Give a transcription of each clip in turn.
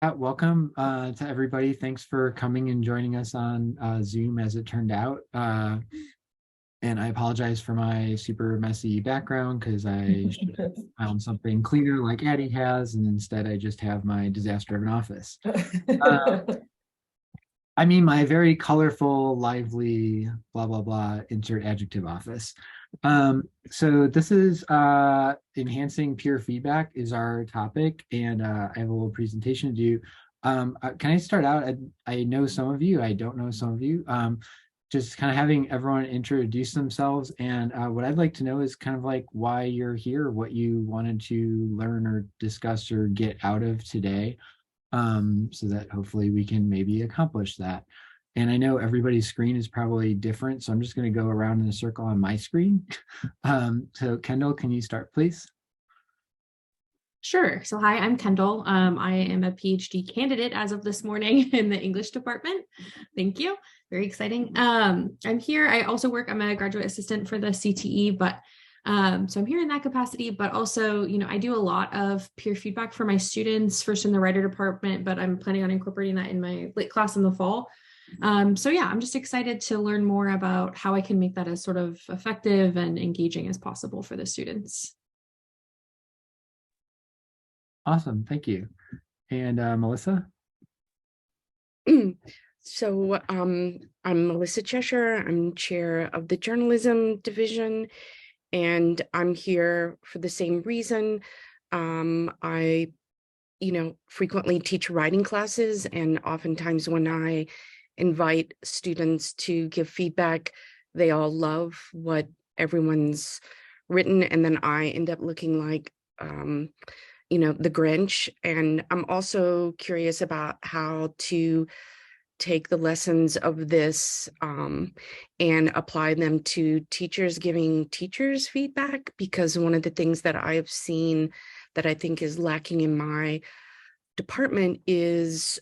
Welcome to everybody. Thanks for coming and joining us on Zoom as it turned out. And I apologize for my super messy background because I should have found something cleaner like Addie has, and instead I just have my disaster of an office. Uh, I mean, my very colorful, lively, blah, blah, blah, insert adjective office. So this is enhancing peer feedback is our topic, and I have a little presentation to do. Can I start out? I know some of you, I don't know some of you. Just kind of having everyone introduce themselves, and what I'd like to know is kind of like why you're here, what you wanted to learn or discuss or get out of today, so that hopefully we can maybe accomplish that. And I know everybody's screen is probably different, so I'm just going to go around in a circle on my screen. So Kendall, can you start, please? Sure. So, hi, I'm Kendall. I am a PhD candidate as of this morning in the English department. Thank you. Very exciting. I'm here. I also work, I'm a graduate assistant for the CTE, but so I'm here in that capacity, but also, I do a lot of peer feedback for my students, first in the writer department, but I'm planning on incorporating that in my lit class in the fall. So yeah, I'm just excited to learn more about how I can make that as sort of effective and engaging as possible for the students. Awesome, thank you. And Melissa? I'm Melissa Cheshire. I'm chair of the journalism division, and I'm here for the same reason. I, frequently teach writing classes, and oftentimes when I invite students to give feedback, they all love what everyone's written, and then I end up looking like, the Grinch. And I'm also curious about how to take the lessons of this and apply them to teachers giving teachers feedback, because one of the things that I've seen that I think is lacking in my department is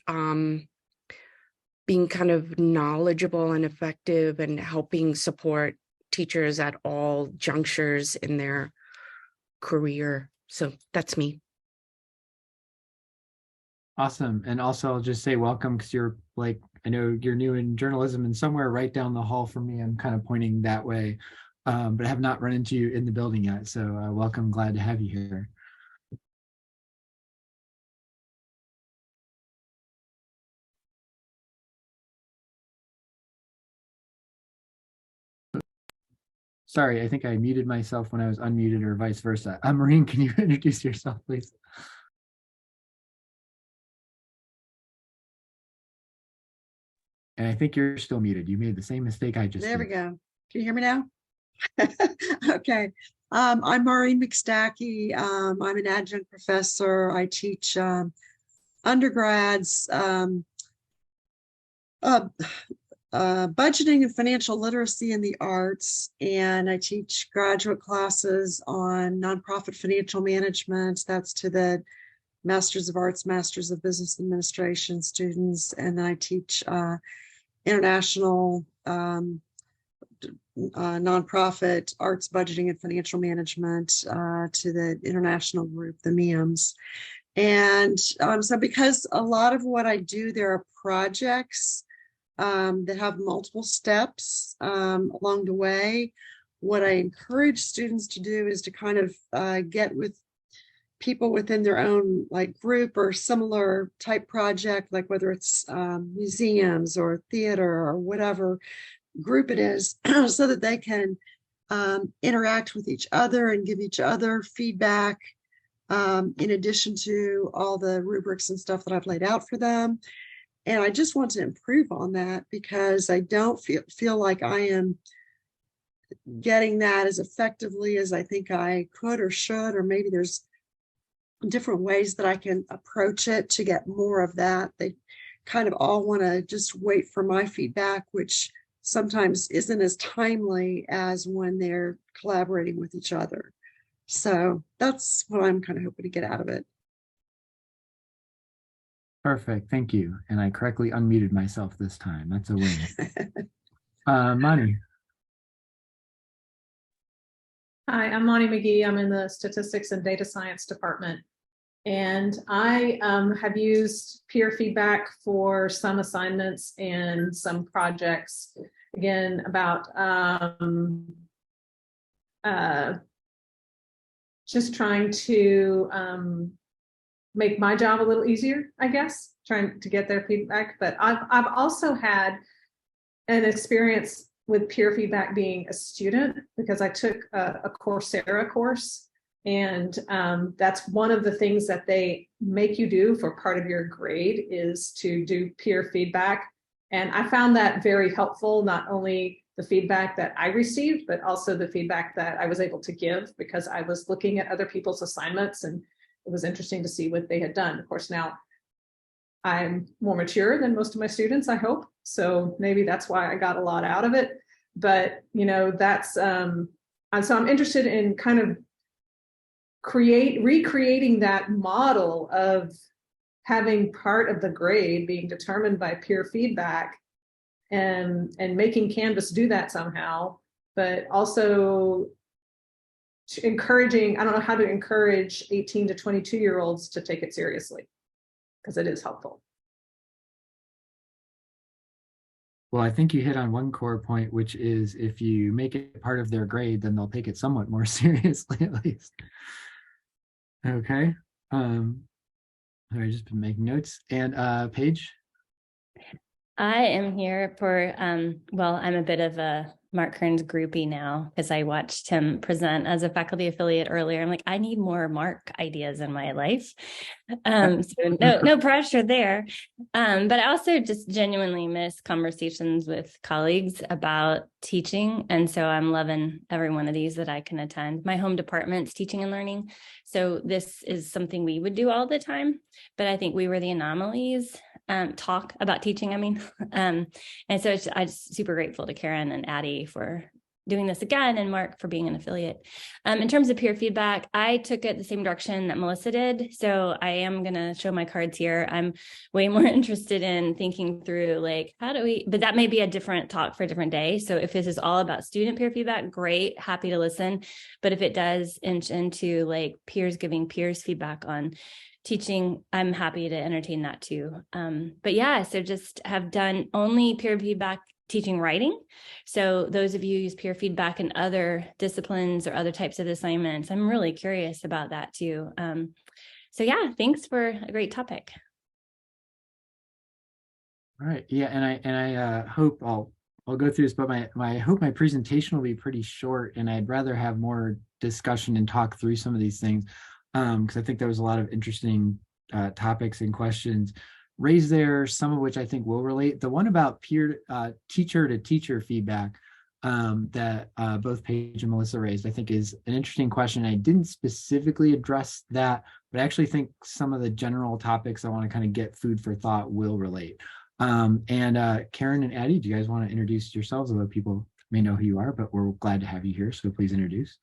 being kind of knowledgeable and effective and helping support teachers at all junctures in their career. So that's me. Awesome. And also I'll just say welcome because you're like, I know you're new in journalism and somewhere right down the hall from me, I'm kind of pointing that way, but I have not run into you in the building yet. So welcome, glad to have you here. Sorry, I think I muted myself when I was unmuted or vice versa. Maureen, can you introduce yourself, please? And I think you're still muted. You made the same mistake I just There we did. go. Can you hear me now? Okay. I'm Maureen McStackey. I'm an adjunct professor. I teach undergrads budgeting and financial literacy in the arts, and I teach graduate classes on nonprofit financial management. That's to the Masters of Arts, Masters of Business Administration students, and I teach international nonprofit arts budgeting and financial management to the international group, the MEMS. And so because a lot of what I do, there are projects that have multiple steps along the way. What I encourage students to do is to kind of get with people within their own like group or similar type project, like whether it's museums or theater or whatever group it is, so that they can interact with each other and give each other feedback, in addition to all the rubrics and stuff that I've laid out for them. And I just want to improve on that because I don't feel like I am getting that as effectively as I think I could or should, or maybe there's different ways that I can approach it to get more of that. They kind of all want to just wait for my feedback, which sometimes isn't as timely as when they're collaborating with each other. So that's what I'm kind of hoping to get out of it. Perfect, thank you. And I correctly unmuted myself this time. That's a win. Mani. Hi, I'm Lonnie McGee. I'm in the Statistics and Data Science Department. And I have used peer feedback for some assignments and some projects. Again, about just trying to make my job a little easier, I guess, trying to get their feedback. But I've also had an experience with peer feedback being a student, because I took a Coursera course, and that's one of the things that they make you do for part of your grade is to do peer feedback. And I found that very helpful, not only the feedback that I received, but also the feedback that I was able to give, because I was looking at other people's assignments, and it was interesting to see what they had done. Of course, now I'm more mature than most of my students, I hope. So maybe that's why I got a lot out of it. But, that's, so I'm interested in kind of recreating that model of having part of the grade being determined by peer feedback, and making Canvas do that somehow, but also encouraging, I don't know how to encourage 18 to 22-year-olds to take it seriously, because it is helpful. Well, I think you hit on one core point, which is if you make it part of their grade, then they'll take it somewhat more seriously, at least. Okay. I've just been making notes. And Paige? I am here for, well, I'm a bit of a Mark Kern's groupie now, because I watched him present as a faculty affiliate earlier. I'm like, I need more Mark ideas in my life. So no pressure there. But I also just genuinely miss conversations with colleagues about teaching. And so I'm loving every one of these that I can attend. My home department's teaching and learning. So this is something we would do all the time, but I think we were the anomalies. Talk about teaching, I mean. And so I'm super grateful to Karen and Addie for doing this again, and Mark for being an affiliate. In terms of peer feedback, I took it the same direction that Melissa did. So I am going to show my cards here. I'm way more interested in thinking through, like, how do we, but that may be a different talk for a different day. So if this is all about student peer feedback, great, happy to listen. But if it does inch into like peers giving peers feedback on teaching, I'm happy to entertain that too. But yeah, so just have done only peer feedback teaching writing. So those of you who use peer feedback in other disciplines or other types of assignments, I'm really curious about that too. So yeah, thanks for a great topic. All right. Yeah, and I hope I'll go through this, but I hope my presentation will be pretty short, and I'd rather have more discussion and talk through some of these things, because I think there was a lot of interesting topics and questions raised there, some of which I think will relate. The one about peer teacher to teacher feedback that both Paige and Melissa raised, I think is an interesting question. I didn't specifically address that, but I actually think some of the general topics I want to kind of get food for thought will relate. And Karen and Addie, do you guys want to introduce yourselves? Although people may know who you are, but we're glad to have you here, so please introduce.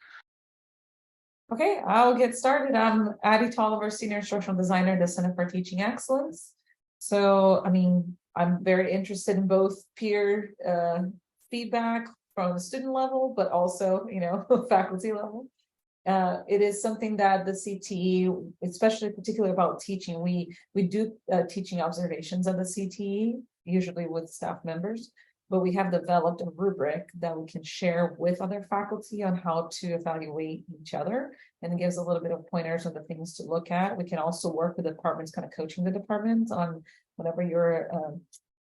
Okay, I'll get started. I'm Addie Tolliver, Senior Instructional Designer at the Center for Teaching Excellence. So, I mean, I'm very interested in both peer feedback from the student level, but also, faculty level. It is something that the CTE, especially particularly about teaching, we do teaching observations of the CTE, usually with staff members, but we have developed a rubric that we can share with other faculty on how to evaluate each other. And it gives a little bit of pointers on the things to look at. We can also work with departments, kind of coaching the departments on whenever you're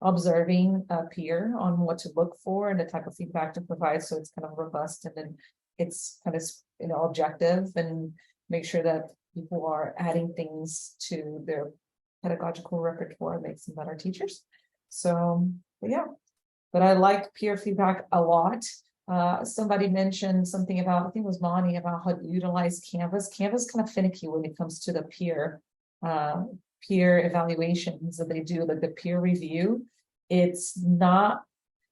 observing a peer on what to look for and the type of feedback to provide. So it's kind of robust, and then it's kind of objective, and make sure that people are adding things to their pedagogical repertoire, makes them better teachers. So, but I like peer feedback a lot. Somebody mentioned something about, I think it was Monty, about how to utilize Canvas. Canvas kind of finicky when it comes to the peer evaluations that they do, like the peer review. It's not,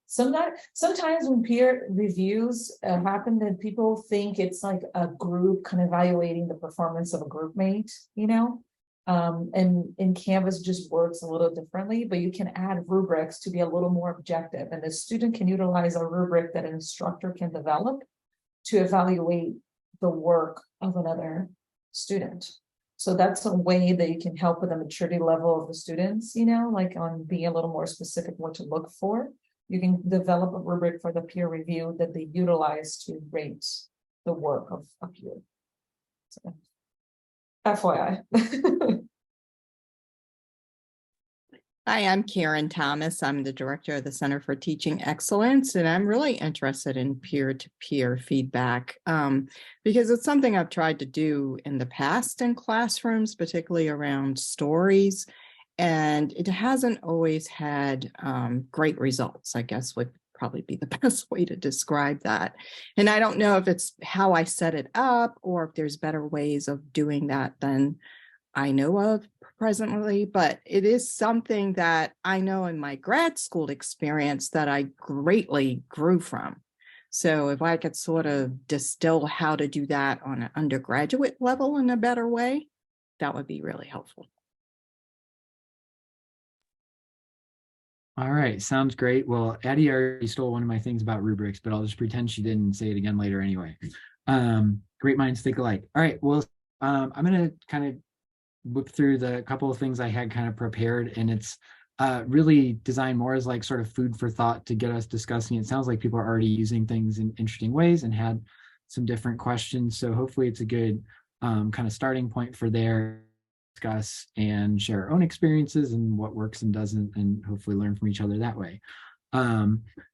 sometimes when peer reviews happen, then people think it's like a group kind of evaluating the performance of a group mate, and in Canvas just works a little differently, but you can add rubrics to be a little more objective, and the student can utilize a rubric that an instructor can develop to evaluate the work of another student. So that's a way that you can help with the maturity level of the students, like on being a little more specific what to look for. You can develop a rubric for the peer review that they utilize to rate the work of a peer. So, FYI. Hi, I'm Karen Thomas. I'm the director of the Center for Teaching Excellence, and I'm really interested in peer-to-peer feedback because it's something I've tried to do in the past in classrooms, particularly around stories, and it hasn't always had great results, I guess would probably be the best way to describe that. And I don't know if it's how I set it up or if there's better ways of doing that than I know of presently, but it is something that I know in my grad school experience that I greatly grew from. So if I could sort of distill how to do that on an undergraduate level in a better way, that would be really helpful. All right, sounds great. Well, Addie already stole one of my things about rubrics, but I'll just pretend she didn't say it again later anyway. Great minds think alike. All right, well, I'm going to kind of whip through the couple of things I had kind of prepared, and it's really designed more as like sort of food for thought to get us discussing. It sounds like people are already using things in interesting ways and had some different questions. So hopefully it's a good kind of starting point for there, discuss and share our own experiences and what works and doesn't, and hopefully learn from each other that way.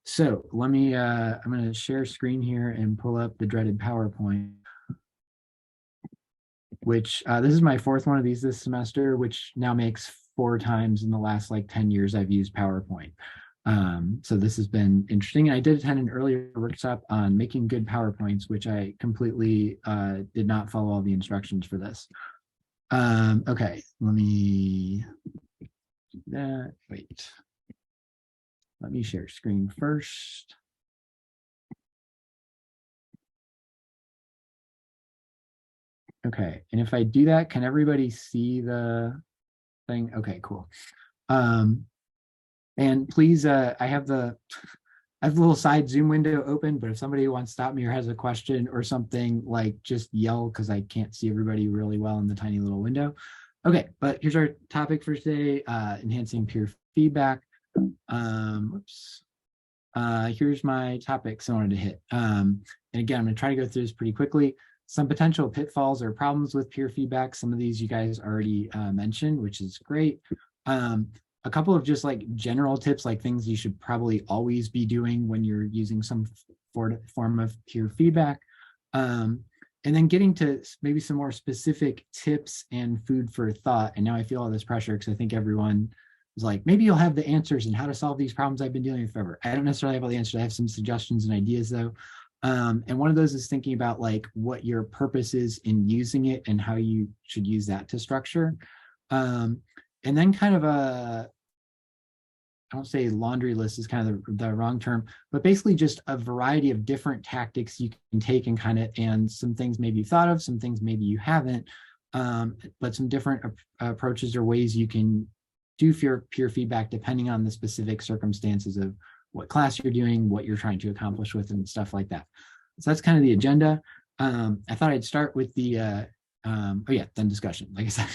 So let me, I'm going to share screen here and pull up the dreaded PowerPoint, which this is my fourth one of these this semester, which now makes 4 times in the last like 10 years I've used PowerPoint. So this has been interesting. And I did attend an earlier workshop on making good PowerPoints, which I completely did not follow all the instructions for this. Okay, let me do that. Wait, let me share screen first. Okay, and if I do that, can everybody see the thing? Okay, cool. And please, I have the little side Zoom window open, but if somebody wants to stop me or has a question or something, like just yell because I can't see everybody really well in the tiny little window. Okay, but here's our topic for today, enhancing peer feedback. Whoops. Here's my topics I wanted to hit. And again, I'm going to try to go through this pretty quickly. Some potential pitfalls or problems with peer feedback. Some of these you guys already mentioned, which is great. A couple of just like general tips, like things you should probably always be doing when you're using some form of peer feedback. And then getting to maybe some more specific tips and food for thought. And now I feel all this pressure because I think everyone is like, maybe you'll have the answers and how to solve these problems I've been dealing with forever. I don't necessarily have all the answers. I have some suggestions and ideas though. And one of those is thinking about like what your purpose is in using it and how you should use that to structure. And then kind of I don't say laundry list is kind of the wrong term, but basically just a variety of different tactics you can take and and some things maybe you've thought of, some things maybe you haven't, but some different approaches or ways you can do peer feedback depending on the specific circumstances of what class you're doing, what you're trying to accomplish with, and stuff like that. So that's kind of the agenda. I thought I'd start with the, then discussion, like I said.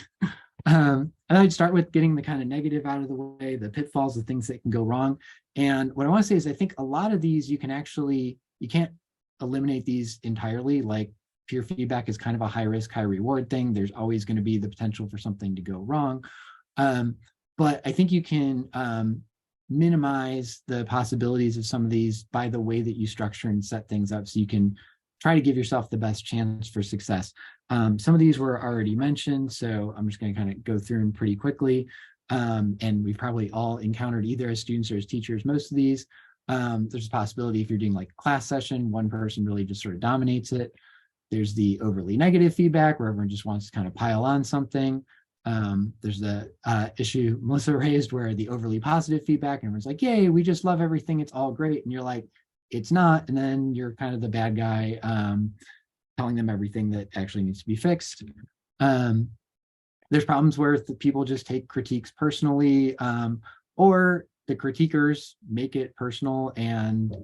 And I'd start with getting the kind of negative out of the way, the pitfalls, the things that can go wrong. And what I want to say is I think a lot of these you can't eliminate these entirely. Like peer feedback is kind of a high risk, high reward thing. There's always going to be the potential for something to go wrong. But I think you can minimize the possibilities of some of these by the way that you structure and set things up so you can try to give yourself the best chance for success. Some of these were already mentioned, so I'm just going to kind of go through them pretty quickly. And we've probably all encountered either as students or as teachers most of these. There's a possibility if you're doing like a class session, one person really just sort of dominates it. There's the overly negative feedback where everyone just wants to kind of pile on something. There's the issue Melissa raised where the overly positive feedback and everyone's like, yay, we just love everything, it's all great. And you're like, it's not. And then you're kind of the bad guy telling them everything that actually needs to be fixed. There's problems where people just take critiques personally, or the critiquers make it personal and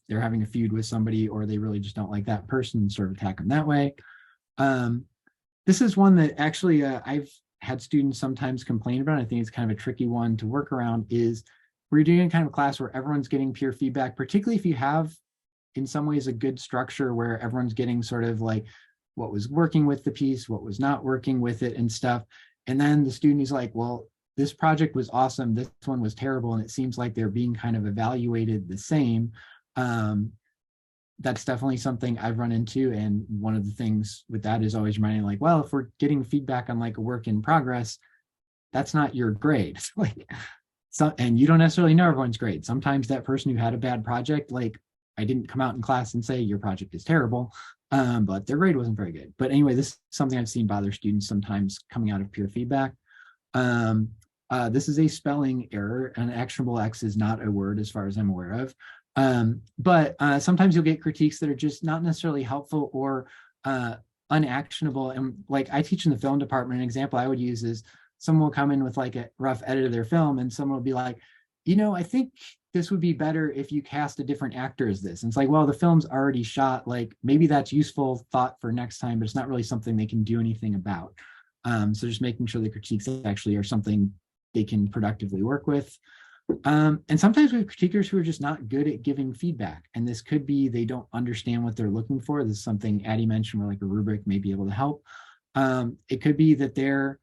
they're having a feud with somebody, or they really just don't like that person and sort of attack them that way. this is one that actually I've had students sometimes complain about. I think it's kind of a tricky one to work around, is where you're doing kind of a class where everyone's getting peer feedback, particularly if you have in some ways a good structure where everyone's getting sort of like what was working with the piece, what was not working with it and stuff. And then the student is like, well, this project was awesome, this one was terrible, and it seems like they're being kind of evaluated the same. That's definitely something I've run into. And one of the things with that is always reminding, like, well, if we're getting feedback on like a work in progress, that's not your grade. Like, so, and you don't necessarily know everyone's grade. Sometimes that person who had a bad project, like, I didn't come out in class and say your project is terrible, but their grade wasn't very good. But anyway, this is something I've seen bother students sometimes coming out of peer feedback. This is a spelling error. An actionable X is not a word as far as I'm aware of. But sometimes you'll get critiques that are just not necessarily helpful or unactionable. And like I teach in the film department, an example I would use is someone will come in with like a rough edit of their film and someone will be like, you know, I think this would be better if you cast a different actor as this. And it's like, well, the film's already shot. Like maybe that's useful thought for next time, but it's not really something they can do anything about. So just making sure the critiques actually are something they can productively work with. And sometimes we have critiquers who are just not good at giving feedback. And this could be they don't understand what they're looking for. This is something Addie mentioned where like a rubric may be able to help. It could be that they're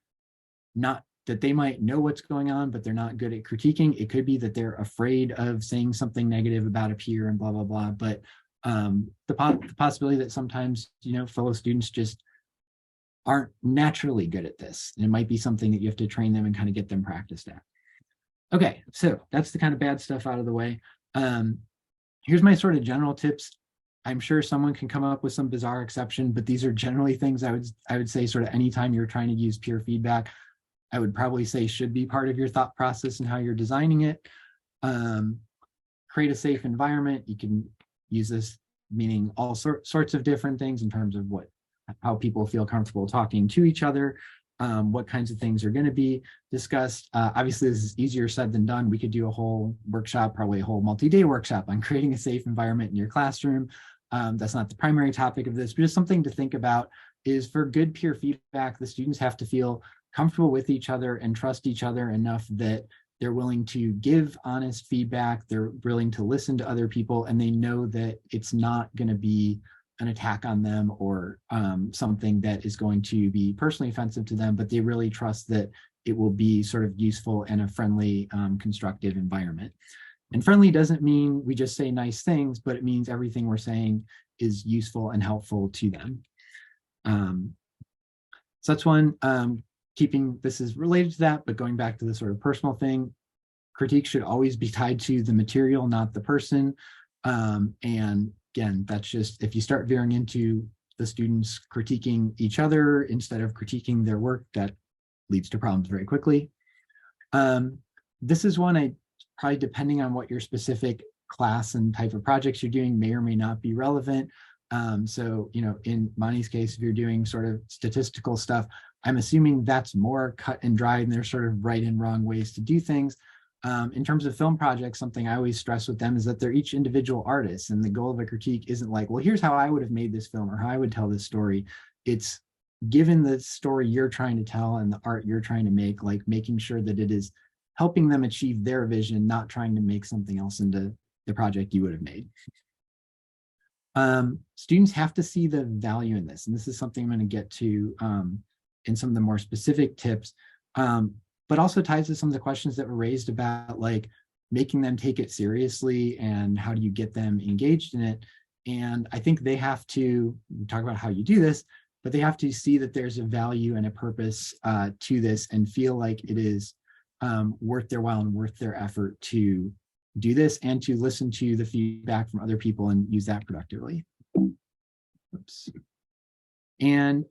not, that they might know what's going on, but they're not good at critiquing. It could be that they're afraid of saying something negative about a peer and blah, blah, blah. But the possibility that sometimes, you know, fellow students just aren't naturally good at this. And it might be something that you have to train them and kind of get them practiced at. Okay, so that's the kind of bad stuff out of the way. Here's my sort of general tips. I'm sure someone can come up with some bizarre exception, but these are generally things I would say sort of anytime you're trying to use peer feedback, I would probably say should be part of your thought process and how you're designing it. Create a safe environment. You can use this meaning all sorts of different things in terms of how people feel comfortable talking to each other, what kinds of things are going to be discussed. Obviously, this is easier said than done. We could do a whole workshop, probably a whole multi-day workshop on creating a safe environment in your classroom. That's not the primary topic of this, but just something to think about is for good peer feedback, the students have to feel comfortable with each other and trust each other enough that they're willing to give honest feedback, they're willing to listen to other people, and they know that it's not going to be an attack on them or something that is going to be personally offensive to them, but they really trust that it will be sort of useful and a friendly, constructive environment. And friendly doesn't mean we just say nice things, but it means everything we're saying is useful and helpful to them. So that's one. This is related to that, but going back to the sort of personal thing, critique should always be tied to the material, not the person. And again, that's just, if you start veering into the students critiquing each other instead of critiquing their work, that leads to problems very quickly. This is one probably depending on what your specific class and type of projects you're doing may or may not be relevant. So, you know, in Monty's case, if you're doing sort of statistical stuff, I'm assuming that's more cut and dried and there's sort of right and wrong ways to do things. In terms of film projects, something I always stress with them is that they're each individual artists, and the goal of a critique isn't like, well, here's how I would have made this film or how I would tell this story. It's given the story you're trying to tell and the art you're trying to make, like making sure that it is helping them achieve their vision, not trying to make something else into the project you would have made. Students have to see the value in this, and this is something I'm going to get to in some of the more specific tips, but also ties to some of the questions that were raised about like making them take it seriously and how do you get them engaged in it. And I think they have to talk about how you do this, but they have to see that there's a value and a purpose to this and feel like it is worth their while and worth their effort to do this and to listen to the feedback from other people and use that productively. Oops. And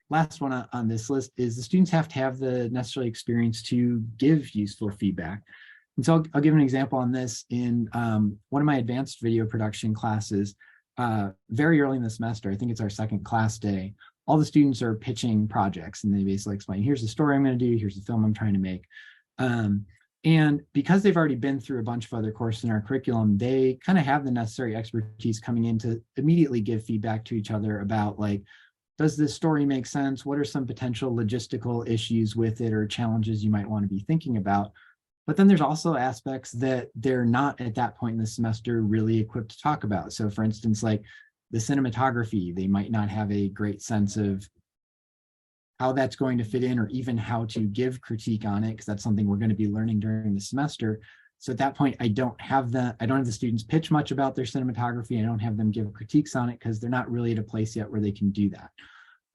last one on this list is the students have to have the necessary experience to give useful feedback. And so I'll give an example on this in one of my advanced video production classes. Very early in the semester, I think it's our second class day, all the students are pitching projects and they basically explain, here's the story I'm going to do, here's the film I'm trying to make. And because they've already been through a bunch of other courses in our curriculum, they kind of have the necessary expertise coming in to immediately give feedback to each other about like, does this story make sense? What are some potential logistical issues with it or challenges you might want to be thinking about? But then there's also aspects that they're not at that point in the semester really equipped to talk about. So for instance, like the cinematography, they might not have a great sense of how that's going to fit in or even how to give critique on it, because that's something we're going to be learning during the semester. So at that point, I don't have the students pitch much about their cinematography. I don't have them give critiques on it because they're not really at a place yet where they can do that.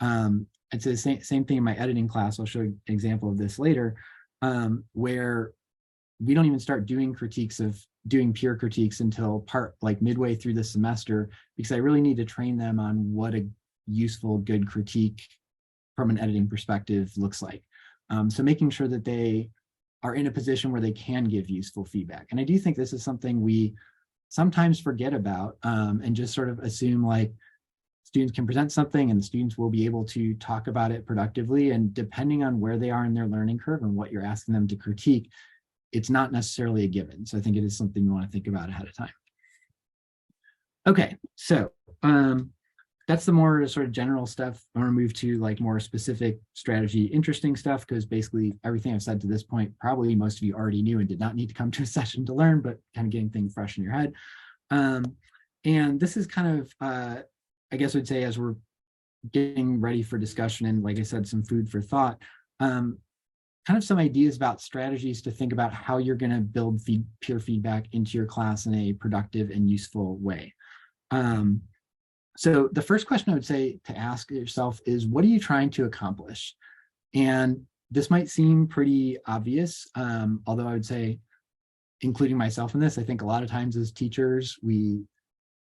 I'd say the same thing in my editing class. I'll show you an example of this later, where we don't even start doing peer critiques until like midway through the semester, because I really need to train them on what a useful, good critique from an editing perspective looks like. So making sure that they are in a position where they can give useful feedback. And I do think this is something we sometimes forget about, and just sort of assume like students can present something and the students will be able to talk about it productively. And depending on where they are in their learning curve and what you're asking them to critique, it's not necessarily a given. So I think it is something you want to think about ahead of time. Okay, so that's the more sort of general stuff. I want to move to like more specific strategy, interesting stuff, because basically everything I've said to this point, probably most of you already knew and did not need to come to a session to learn, but kind of getting things fresh in your head. And this is kind of, I guess I'd say as we're getting ready for discussion and like I said, some food for thought, kind of some ideas about strategies to think about how you're going to build peer feedback into your class in a productive and useful way. So the first question I would say to ask yourself is, what are you trying to accomplish? And this might seem pretty obvious, although I would say, including myself in this, I think a lot of times as teachers, we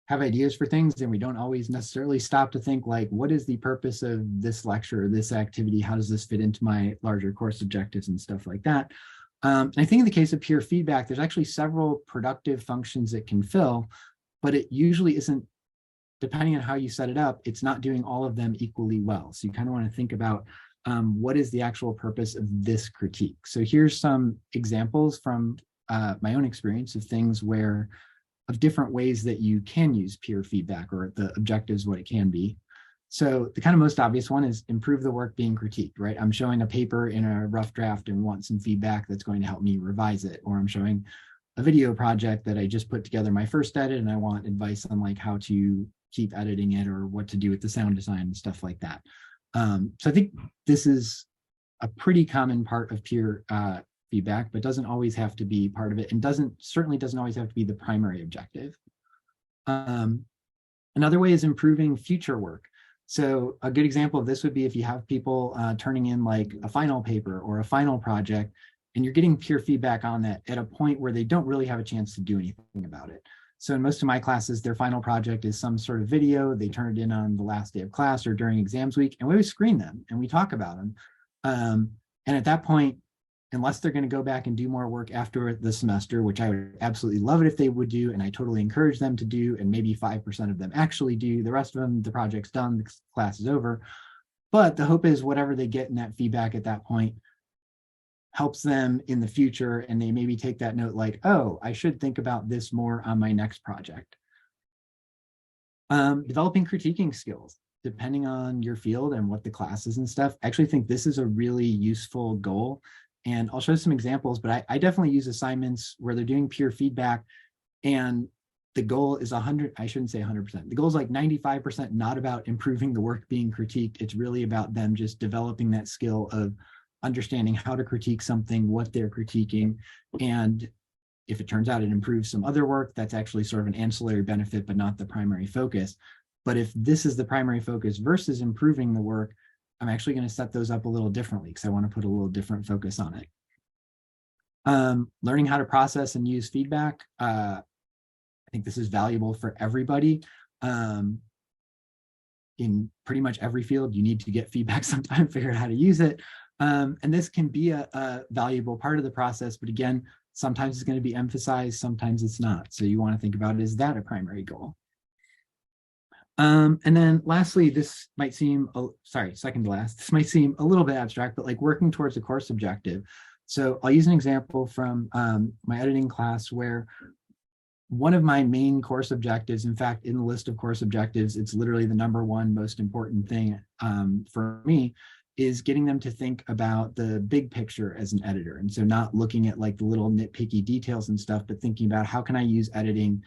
have ideas for things and we don't always necessarily stop to think like, what is the purpose of this lecture or this activity? How does this fit into my larger course objectives and stuff like that? And I think in the case of peer feedback, there's actually several productive functions it can fill, but it usually isn't, depending on how you set it up, it's not doing all of them equally well. So you kind of want to think about what is the actual purpose of this critique. So here's some examples from my own experience of things of different ways that you can use peer feedback or the objectives, what it can be. So the kind of most obvious one is improve the work being critiqued, right? I'm showing a paper in a rough draft and want some feedback that's going to help me revise it. Or I'm showing a video project that I just put together my first edit and I want advice on like how to keep editing it or what to do with the sound design and stuff like that. So I think this is a pretty common part of peer feedback, but doesn't always have to be part of it, and certainly doesn't always have to be the primary objective. Another way is improving future work. So a good example of this would be if you have people turning in like a final paper or a final project, and you're getting peer feedback on that at a point where they don't really have a chance to do anything about it. So in most of my classes, their final project is some sort of video. They turn it in on the last day of class or during exams week, and we always screen them and we talk about them. And at that point, unless they're going to go back and do more work after the semester, which I would absolutely love it if they would do, and I totally encourage them to do, and maybe 5% of them actually do, the rest of them, the project's done, the class is over. But the hope is whatever they get in that feedback at that point helps them in the future, and they maybe take that note like, oh, I should think about this more on my next project. Developing critiquing skills, depending on your field and what the class is and stuff. I actually think this is a really useful goal. And I'll show some examples, but I definitely use assignments where they're doing peer feedback and the goal is 100, I shouldn't say 100%. The goal is like 95% not about improving the work being critiqued. It's really about them just developing that skill of understanding how to critique something, what they're critiquing. And if it turns out it improves some other work, that's actually sort of an ancillary benefit, but not the primary focus. But if this is the primary focus versus improving the work, I'm actually going to set those up a little differently because I want to put a little different focus on it. Learning how to process and use feedback. I think this is valuable for everybody. In pretty much every field, you need to get feedback sometime, figure out how to use it. And this can be a valuable part of the process, but again, sometimes it's going to be emphasized, sometimes it's not. So you want to think about, is that a primary goal? And then lastly, this might seem, second to last, this might seem a little bit abstract, but like working towards a course objective. So I'll use an example from my editing class where one of my main course objectives, in fact, in the list of course objectives, it's literally the number one most important thing for me, is getting them to think about the big picture as an editor. And so not looking at like the little nitpicky details and stuff, but thinking about how can I use editing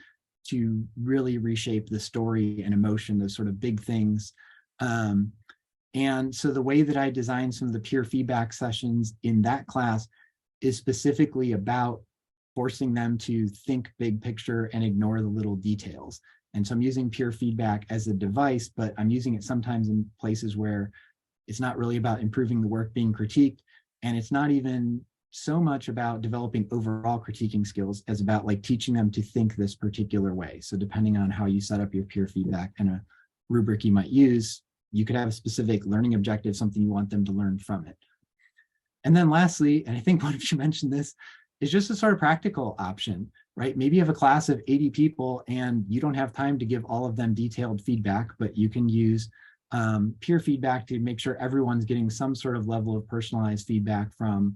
to really reshape the story and emotion, those sort of big things. And so the way that I designed some of the peer feedback sessions in that class is specifically about forcing them to think big picture and ignore the little details. And so I'm using peer feedback as a device, but I'm using it sometimes in places where it's not really about improving the work being critiqued. And it's not even so much about developing overall critiquing skills as about like teaching them to think this particular way. So depending on how you set up your peer feedback and a rubric you might use, you could have a specific learning objective, something you want them to learn from it. And then lastly, and I think one of you mentioned this, is just a sort of practical option, right? Maybe you have a class of 80 people and you don't have time to give all of them detailed feedback, but you can use peer feedback to make sure everyone's getting some sort of level of personalized feedback from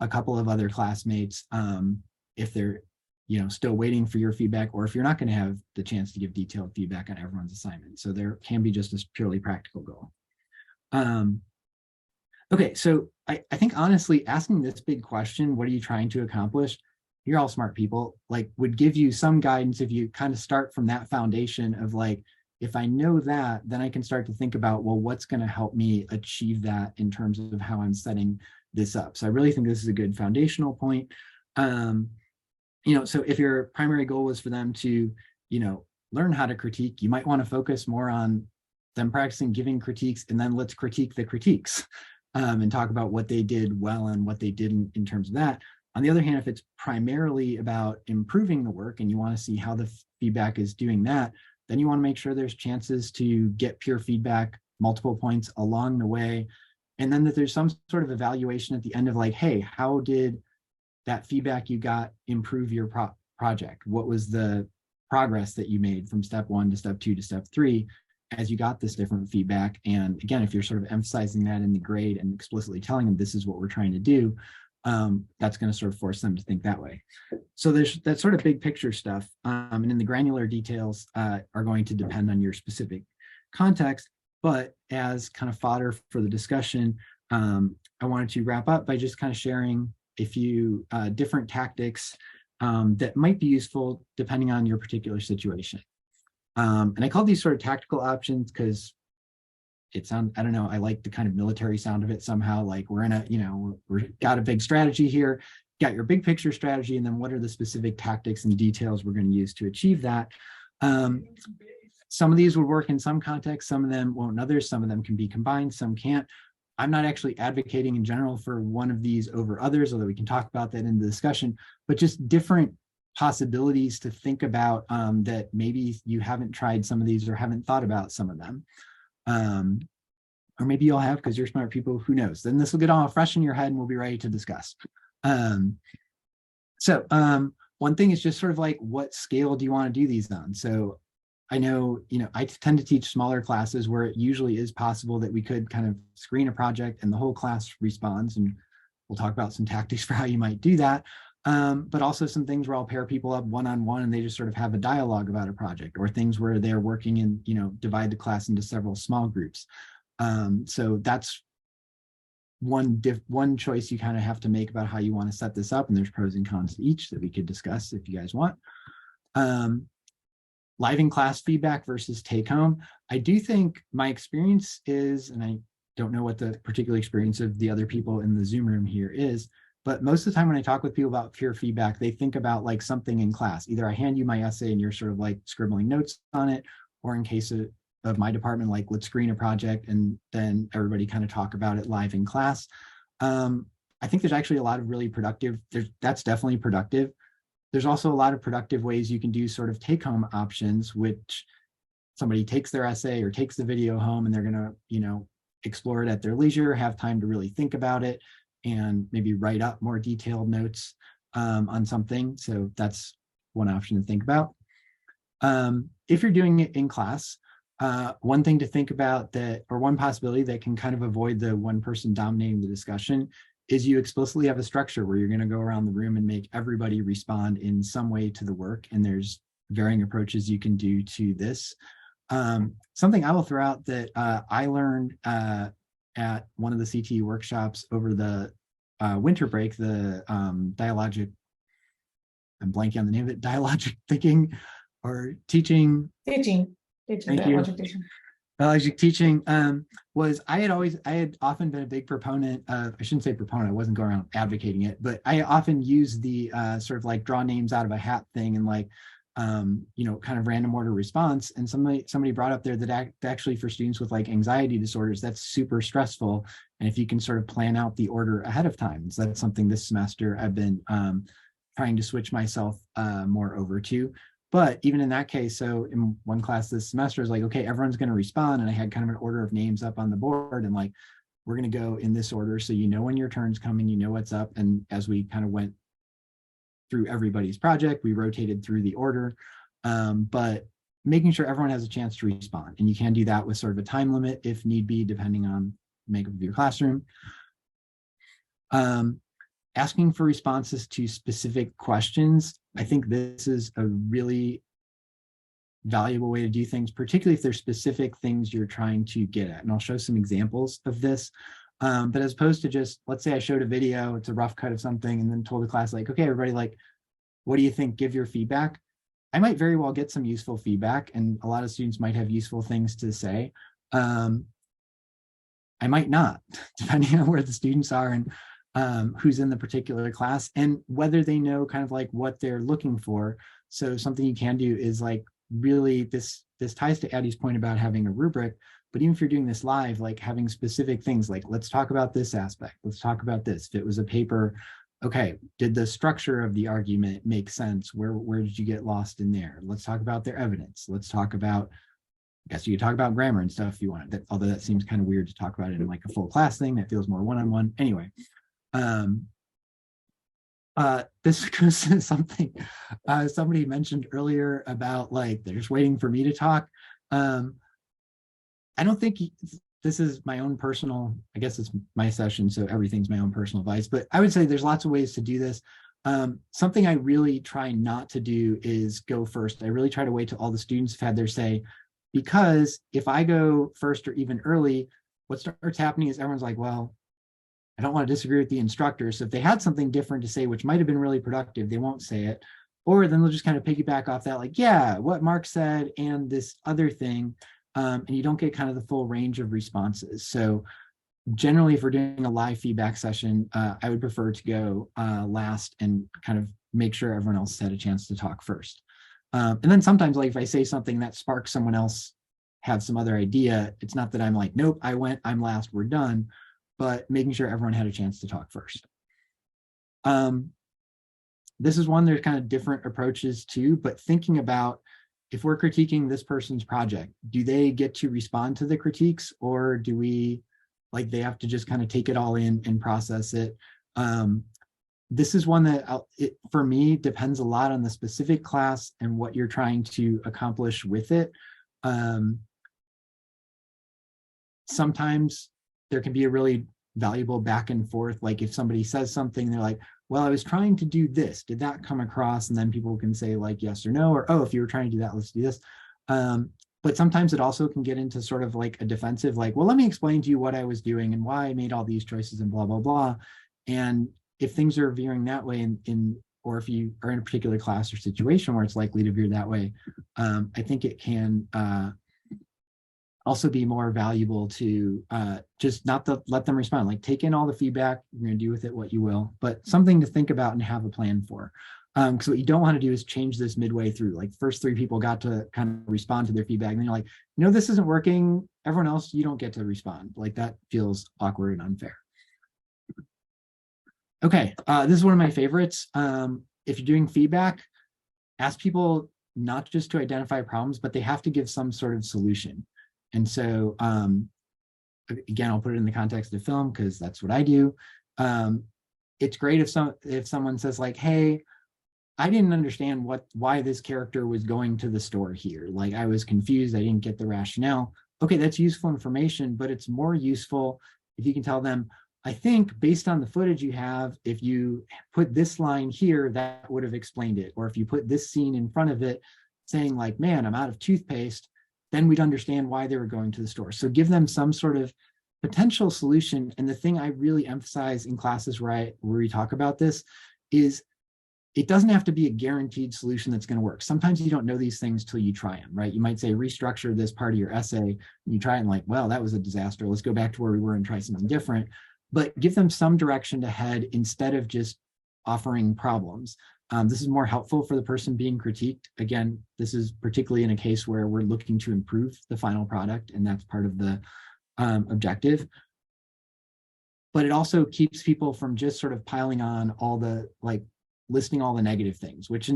a couple of other classmates if they're still waiting for your feedback, or if you're not going to have the chance to give detailed feedback on everyone's assignment. So there can be just a purely practical goal. Okay, so I think honestly, asking this big question, what are you trying to accomplish? You're all smart people, like would give you some guidance if you kind of start from that foundation of like, if I know that, then I can start to think about, well, what's going to help me achieve that in terms of how I'm setting this up. So I really think this is a good foundational point. So if your primary goal was for them to, learn how to critique, you might want to focus more on them practicing giving critiques, and then let's critique the critiques. And talk about what they did well and what they didn't in terms of that. On the other hand, if it's primarily about improving the work and you want to see how the feedback is doing that, then you want to make sure there's chances to get peer feedback multiple points along the way. And then that there's some sort of evaluation at the end of like, hey, how did that feedback you got improve your project? What was the progress that you made from step 1 to step 2 to step 3? As you got this different feedback. And again, if you're sort of emphasizing that in the grade and explicitly telling them this is what we're trying to do, that's going to sort of force them to think that way. So there's that sort of big picture stuff. And then the granular details are going to depend on your specific context. But as kind of fodder for the discussion, I wanted to wrap up by just kind of sharing a few different tactics that might be useful depending on your particular situation. And I call these sort of tactical options because it sounds, I don't know, I like the kind of military sound of it somehow, like we're in a, we've got a big strategy here, got your big picture strategy, and then what are the specific tactics and details we're going to use to achieve that. Some of these would work in some contexts, some of them won't in others, some of them can be combined, some can't. I'm not actually advocating in general for one of these over others, although we can talk about that in the discussion, but just different possibilities to think about that maybe you haven't tried some of these or haven't thought about some of them. Or maybe you'll have because you're smart people, who knows? Then this will get all fresh in your head and we'll be ready to discuss. So one thing is just sort of like, what scale do you want to do these on? So I know, I tend to teach smaller classes where it usually is possible that we could kind of screen a project and the whole class responds, and we'll talk about some tactics for how you might do that. But also some things where I'll pair people up one-on-one and they just sort of have a dialogue about a project, or things where they're working in, divide the class into several small groups. So that's one choice you kind of have to make about how you want to set this up. And there's pros and cons to each that we could discuss if you guys want. Live in class feedback versus take home. I do think my experience is, and I don't know what the particular experience of the other people in the Zoom room here is, but most of the time when I talk with people about peer feedback, they think about like something in class. Either I hand you my essay and you're sort of like scribbling notes on it, or in case of my department, like let's screen a project and then everybody kind of talk about it live in class. I think there's actually a lot of really productive, that's definitely productive. There's also a lot of productive ways you can do sort of take home options, which somebody takes their essay or takes the video home and they're going to, explore it at their leisure, have time to really think about it, and maybe write up more detailed notes on something. So that's one option to think about. If you're doing it in class, one thing to think about one possibility that can kind of avoid the one person dominating the discussion is you explicitly have a structure where you're going to go around the room and make everybody respond in some way to the work. And there's varying approaches you can do to this. Something I will throw out that I learned at one of the CTE workshops over the winter break, the dialogic, I'm blanking on the name of it, dialogic thinking or teaching. Teaching. Thank you. Dialogic teaching was I had often been a big proponent of, I shouldn't say proponent, I wasn't going around advocating it, but I often used the sort of like draw names out of a hat thing and like, kind of random order response. And somebody brought up there that actually for students with like anxiety disorders, that's super stressful. And if you can sort of plan out the order ahead of time, so that's something this semester I've been trying to switch myself more over to. But even in that case, so in one class this semester is like, okay, everyone's going to respond. And I had kind of an order of names up on the board and like, we're going to go in this order. So you know when your turn's coming, you know what's up. And as we kind of went through everybody's project, we rotated through the order, but making sure everyone has a chance to respond. And you can do that with sort of a time limit if need be, depending on the makeup of your classroom. Asking for responses to specific questions. I think this is a really valuable way to do things, particularly if there's specific things you're trying to get at. And I'll show some examples of this. But as opposed to just, let's say I showed a video, it's a rough cut of something, and then told the class like, okay, everybody, like, what do you think? Give your feedback. I might very well get some useful feedback, and a lot of students might have useful things to say. I might not, depending on where the students are and who's in the particular class and whether they know kind of like what they're looking for. So something you can do is like really this ties to Addie's point about having a rubric, but even if you're doing this live, like having specific things like, let's talk about this aspect. Let's talk about this. If it was a paper, okay, did the structure of the argument make sense? Where did you get lost in there? Let's talk about their evidence. Let's talk about, I guess you could talk about grammar and stuff if you want, although that seems kind of weird to talk about it in like a full class thing. That feels more one-on-one. Anyway, this goes to something somebody mentioned earlier about like, they're just waiting for me to talk. I don't think this is my own personal, I guess it's my session, so everything's my own personal advice, but I would say there's lots of ways to do this. Something I really try not to do is go first. I really try to wait till all the students have had their say, because if I go first or even early, what starts happening is everyone's like, well, I don't want to disagree with the instructor. So if they had something different to say, which might have been really productive, they won't say it. Or then they'll just kind of piggyback off that, like, yeah, what Mark said and this other thing. And you don't get kind of the full range of responses. So generally, if we're doing a live feedback session, I would prefer to go last and kind of make sure everyone else had a chance to talk first. And then sometimes, like if I say something that sparks someone else have some other idea, it's not that I'm like, nope, I went, I'm last, we're done, but making sure everyone had a chance to talk first. This is one, there's kind of different approaches too, but thinking about if we're critiquing this person's project, do they get to respond to the critiques, or do we, like, they have to just kind of take it all in and process it? This is one that for me depends a lot on the specific class and what you're trying to accomplish with it. Sometimes there can be a really valuable back and forth. Like if somebody says something, they're like, well, I was trying to do this. Did that come across? And then people can say like yes or no, or, oh, if you were trying to do that, let's do this. But sometimes it also can get into sort of like a defensive, like, well, let me explain to you what I was doing and why I made all these choices and blah, blah, blah. And if things are veering that way or if you are in a particular class or situation where it's likely to veer that way, I think it can also be more valuable to just not let them respond, like take in all the feedback, you're going to do with it what you will, but something to think about and have a plan for. Because what you don't want to do is change this midway through. Like first 3 people got to kind of respond to their feedback, and then you're like, no, this isn't working. Everyone else, you don't get to respond. Like that feels awkward and unfair. Okay, this is one of my favorites. If you're doing feedback, ask people not just to identify problems, but they have to give some sort of solution. And so, again, I'll put it in the context of film because that's what I do. It's great if someone says like, hey, I didn't understand why this character was going to the store here. Like I was confused, I didn't get the rationale. Okay, that's useful information, but it's more useful if you can tell them, I think based on the footage you have, if you put this line here, that would have explained it. Or if you put this scene in front of it saying like, man, I'm out of toothpaste, then we'd understand why they were going to the store. So give them some sort of potential solution. And the thing I really emphasize in classes where we talk about this is it doesn't have to be a guaranteed solution that's going to work. Sometimes you don't know these things till you try them, right? You might say, restructure this part of your essay, and you try it and like, well, that was a disaster. Let's go back to where we were and try something different. But give them some direction to head instead of just offering problems. This is more helpful for the person being critiqued. Again, this is particularly in a case where we're looking to improve the final product, and that's part of the objective. But it also keeps people from just sort of piling on all the, like, listing all the negative things, which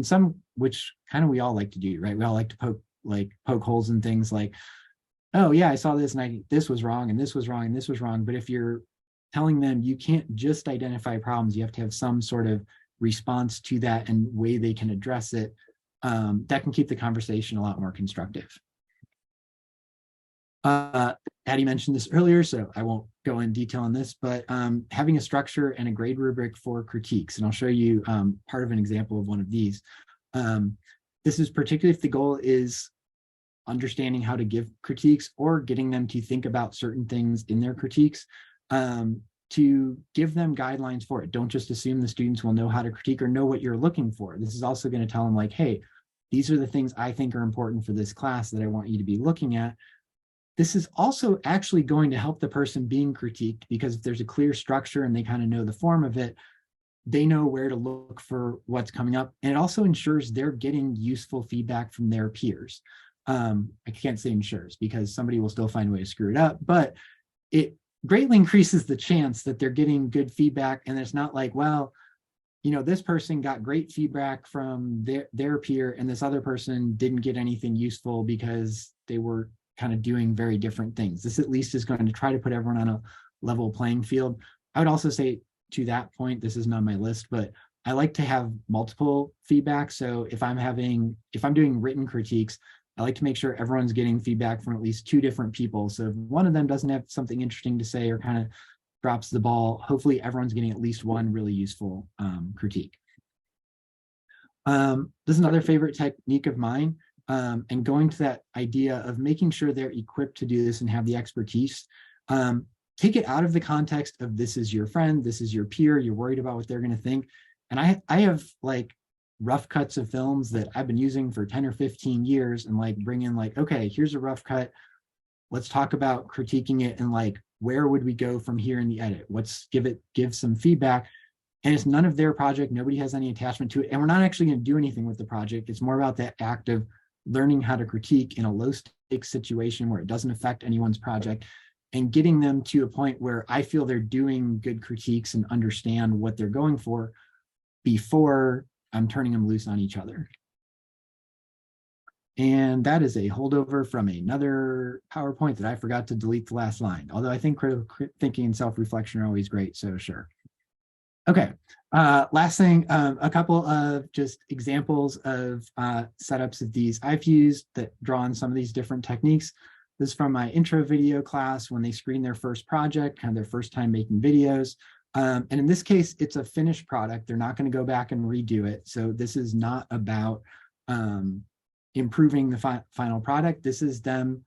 kind of we all like to do, right? We all like to poke holes in things like, oh yeah, I saw this and this was wrong and this was wrong and this was wrong. But if you're telling them you can't just identify problems, you have to have some sort of response to that and way they can address it, that can keep the conversation a lot more constructive. Addie mentioned this earlier, so I won't go in detail on this, but having a structure and a grade rubric for critiques, and I'll show you part of an example of one of these. This is particularly if the goal is understanding how to give critiques or getting them to think about certain things in their critiques, to give them guidelines for it. Don't just assume the students will know how to critique or know what you're looking for. This is also going to tell them like, hey, these are the things I think are important for this class that I want you to be looking at. This is also actually going to help the person being critiqued, because if there's a clear structure and they kind of know the form of it, they know where to look for what's coming up. And it also ensures they're getting useful feedback from their peers. I can't say ensures because somebody will still find a way to screw it up, but it greatly increases the chance that they're getting good feedback. And it's not like, well, you know, this person got great feedback from their peer and this other person didn't get anything useful because they were kind of doing very different things. This at least is going to try to put everyone on a level playing field. I would also say to that point, this isn't on my list, but I like to have multiple feedback. So if I'm doing written critiques, I like to make sure everyone's getting feedback from at least 2 different people. So if one of them doesn't have something interesting to say or kind of drops the ball, hopefully everyone's getting at least one really useful critique. This is another favorite technique of mine. And going to that idea of making sure they're equipped to do this and have the expertise. Take it out of the context of this is your friend, this is your peer, you're worried about what they're going to think. And I have like rough cuts of films that I've been using for 10 or 15 years and like bring in like, okay, here's a rough cut. Let's talk about critiquing it and like, where would we go from here in the edit? Let's give some feedback. And it's none of their project. Nobody has any attachment to it. And we're not actually going to do anything with the project. It's more about that act of learning how to critique in a low stakes situation where it doesn't affect anyone's project, and getting them to a point where I feel they're doing good critiques and understand what they're going for before I'm turning them loose on each other. And that is a holdover from another PowerPoint that I forgot to delete the last line. Although I think critical thinking and self-reflection are always great, so sure. Okay, last thing, a couple of just examples of setups of these I've used that draw on some of these different techniques. This is from my intro video class when they screen their first project, kind of their first time making videos. And in this case, it's a finished product. They're not going to go back and redo it. So this is not about improving the final product. This is them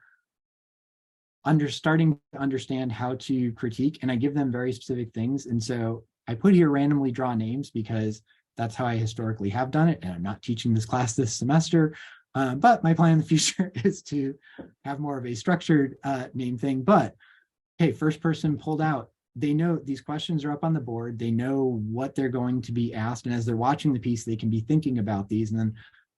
starting to understand how to critique, and I give them very specific things. And so I put here randomly draw names because that's how I historically have done it. And I'm not teaching this class this semester, but my plan in the future is to have more of a structured name thing. But hey, first person pulled out. They know these questions are up on the board. They know what they're going to be asked. And as they're watching the piece, they can be thinking about these. And then,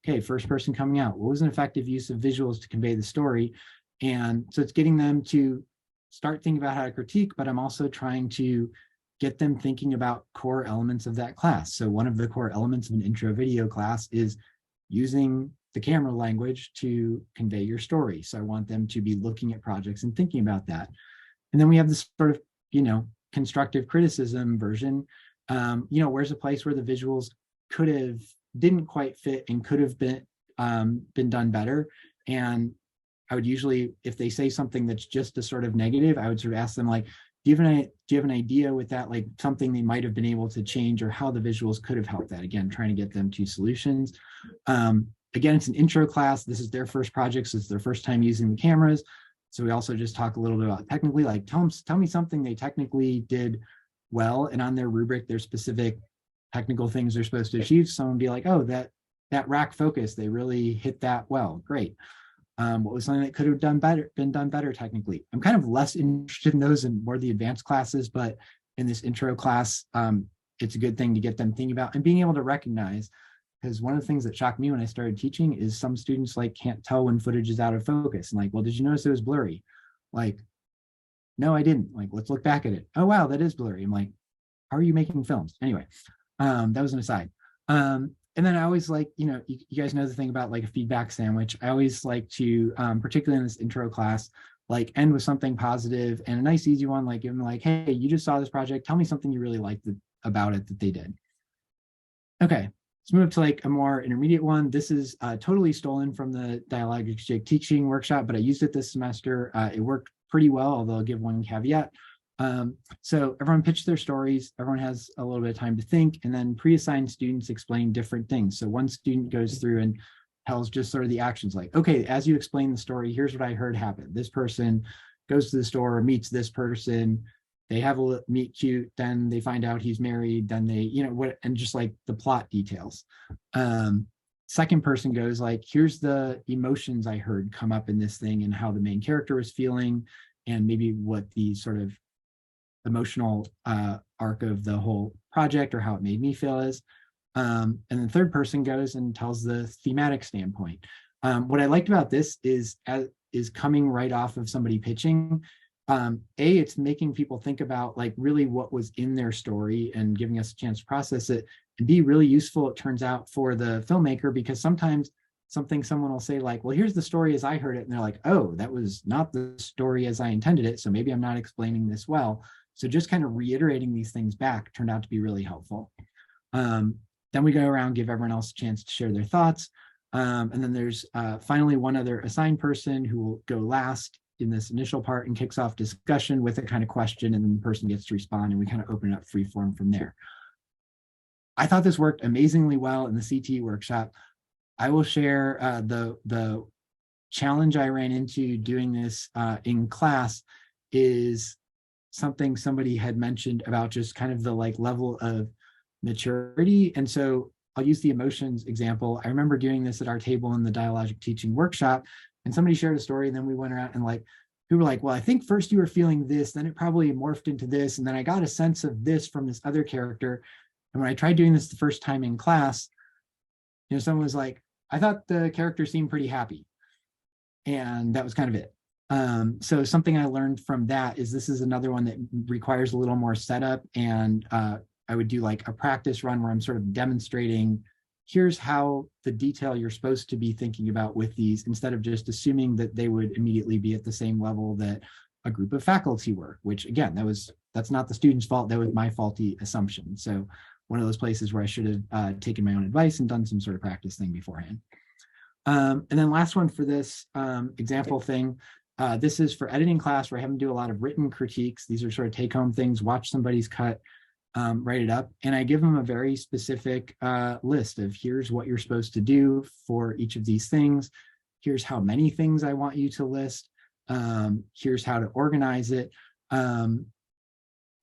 okay, first person coming out. What was an effective use of visuals to convey the story? And so it's getting them to start thinking about how to critique, but I'm also trying to get them thinking about core elements of that class. So one of the core elements of an intro video class is using the camera language to convey your story. So I want them to be looking at projects and thinking about that. And then we have this sort of, constructive criticism version. Where's a place where the visuals didn't quite fit and could have been done better. And I would usually, if they say something that's just a sort of negative, I would sort of ask them like, do you have an idea with that, like something they might have been able to change or how the visuals could have helped that? Again, trying to get them to solutions. Again, it's an intro class. This is their first project, so it's their first time using the cameras. So we also just talk a little bit about technically, like tell me something they technically did well, and on their rubric, there's specific technical things they're supposed to achieve. Someone be like, oh, that rack focus, they really hit that well. Great. What was something that could have been done better technically? I'm kind of less interested in those and more the advanced classes, but in this intro class, it's a good thing to get them thinking about and being able to recognize, because one of the things that shocked me when I started teaching is some students like can't tell when footage is out of focus. And like, well, did you notice it was blurry? Like, no, I didn't. Like, let's look back at it. Oh, wow, that is blurry. I'm like, how are you making films? Anyway, that was an aside. And then I always like, you guys know the thing about like a feedback sandwich. I always like to, particularly in this intro class, like end with something positive and a nice easy one, like give them like, hey, you just saw this project. Tell me something you really liked about it that they did. Okay, let's move to like a more intermediate one. This is totally stolen from the dialogic teaching workshop, but I used it this semester. It worked pretty well, although I'll give one caveat. So everyone pitched their stories, everyone has a little bit of time to think, and then pre-assigned students explain different things. So one student goes through and tells just sort of the actions, like, okay, as you explain the story, here's what I heard happen. This person goes to the store, meets this person, they have a meet cute, then they find out he's married, then they, and just like the plot details. Second person goes like, here's the emotions I heard come up in this thing and how the main character is feeling, and maybe what the sort of emotional arc of the whole project or how it made me feel is. And then third person goes and tells the thematic standpoint. What I liked about this is coming right off of somebody pitching. It's making people think about like really what was in their story and giving us a chance to process it, and be really useful, it turns out, for the filmmaker, because sometimes someone will say like, well, here's the story as I heard it. And they're like, oh, that was not the story as I intended it. So maybe I'm not explaining this well. So just kind of reiterating these things back turned out to be really helpful. Then we go around, give everyone else a chance to share their thoughts. And then there's finally one other assigned person who will go last in this initial part and kicks off discussion with a kind of question, and then the person gets to respond, and we kind of open it up free form from there. I thought this worked amazingly well in the CT workshop. I will share the challenge I ran into doing this in class is something somebody had mentioned about just kind of the like level of maturity. And so I'll use the emotions example. I remember doing this at our table in the dialogic teaching workshop, and somebody shared a story, and then we went around and like, we were like, well, I think first you were feeling this, then it probably morphed into this, and then I got a sense of this from this other character. And when I tried doing this the first time in class, someone was like, I thought the character seemed pretty happy. And that was kind of it. So something I learned from that is this is another one that requires a little more setup, and I would do like a practice run where I'm sort of demonstrating, here's how the detail you're supposed to be thinking about with these, instead of just assuming that they would immediately be at the same level that a group of faculty were, which again, that's not the student's fault, that was my faulty assumption. So one of those places where I should have taken my own advice and done some sort of practice thing beforehand. And then last one for this example thing, this is for editing class where I have them do a lot of written critiques. These are sort of take-home things, watch somebody's cut, write it up, and I give them a very specific list of here's what you're supposed to do for each of these things. Here's how many things I want you to list. Here's how to organize it.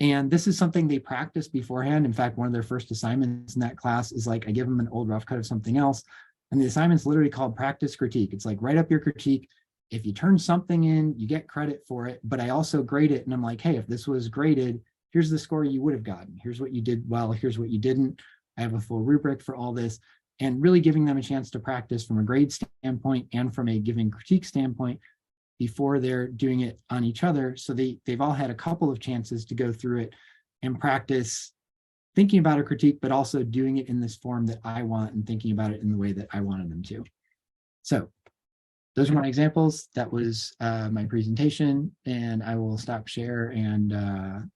And this is something they practice beforehand. In fact, one of their first assignments in that class is like, I give them an old rough cut of something else. And the assignment's literally called practice critique. It's like, write up your critique. If you turn something in, you get credit for it, but I also grade it. And I'm like, hey, if this was graded, here's the score you would have gotten. Here's what you did well, here's what you didn't. I have a full rubric for all this, and really giving them a chance to practice from a grade standpoint and from a giving critique standpoint before they're doing it on each other. So they've all had a couple of chances to go through it and practice thinking about a critique, but also doing it in this form that I want and thinking about it in the way that I wanted them to. So those are my examples. That was my presentation, and I will stop share and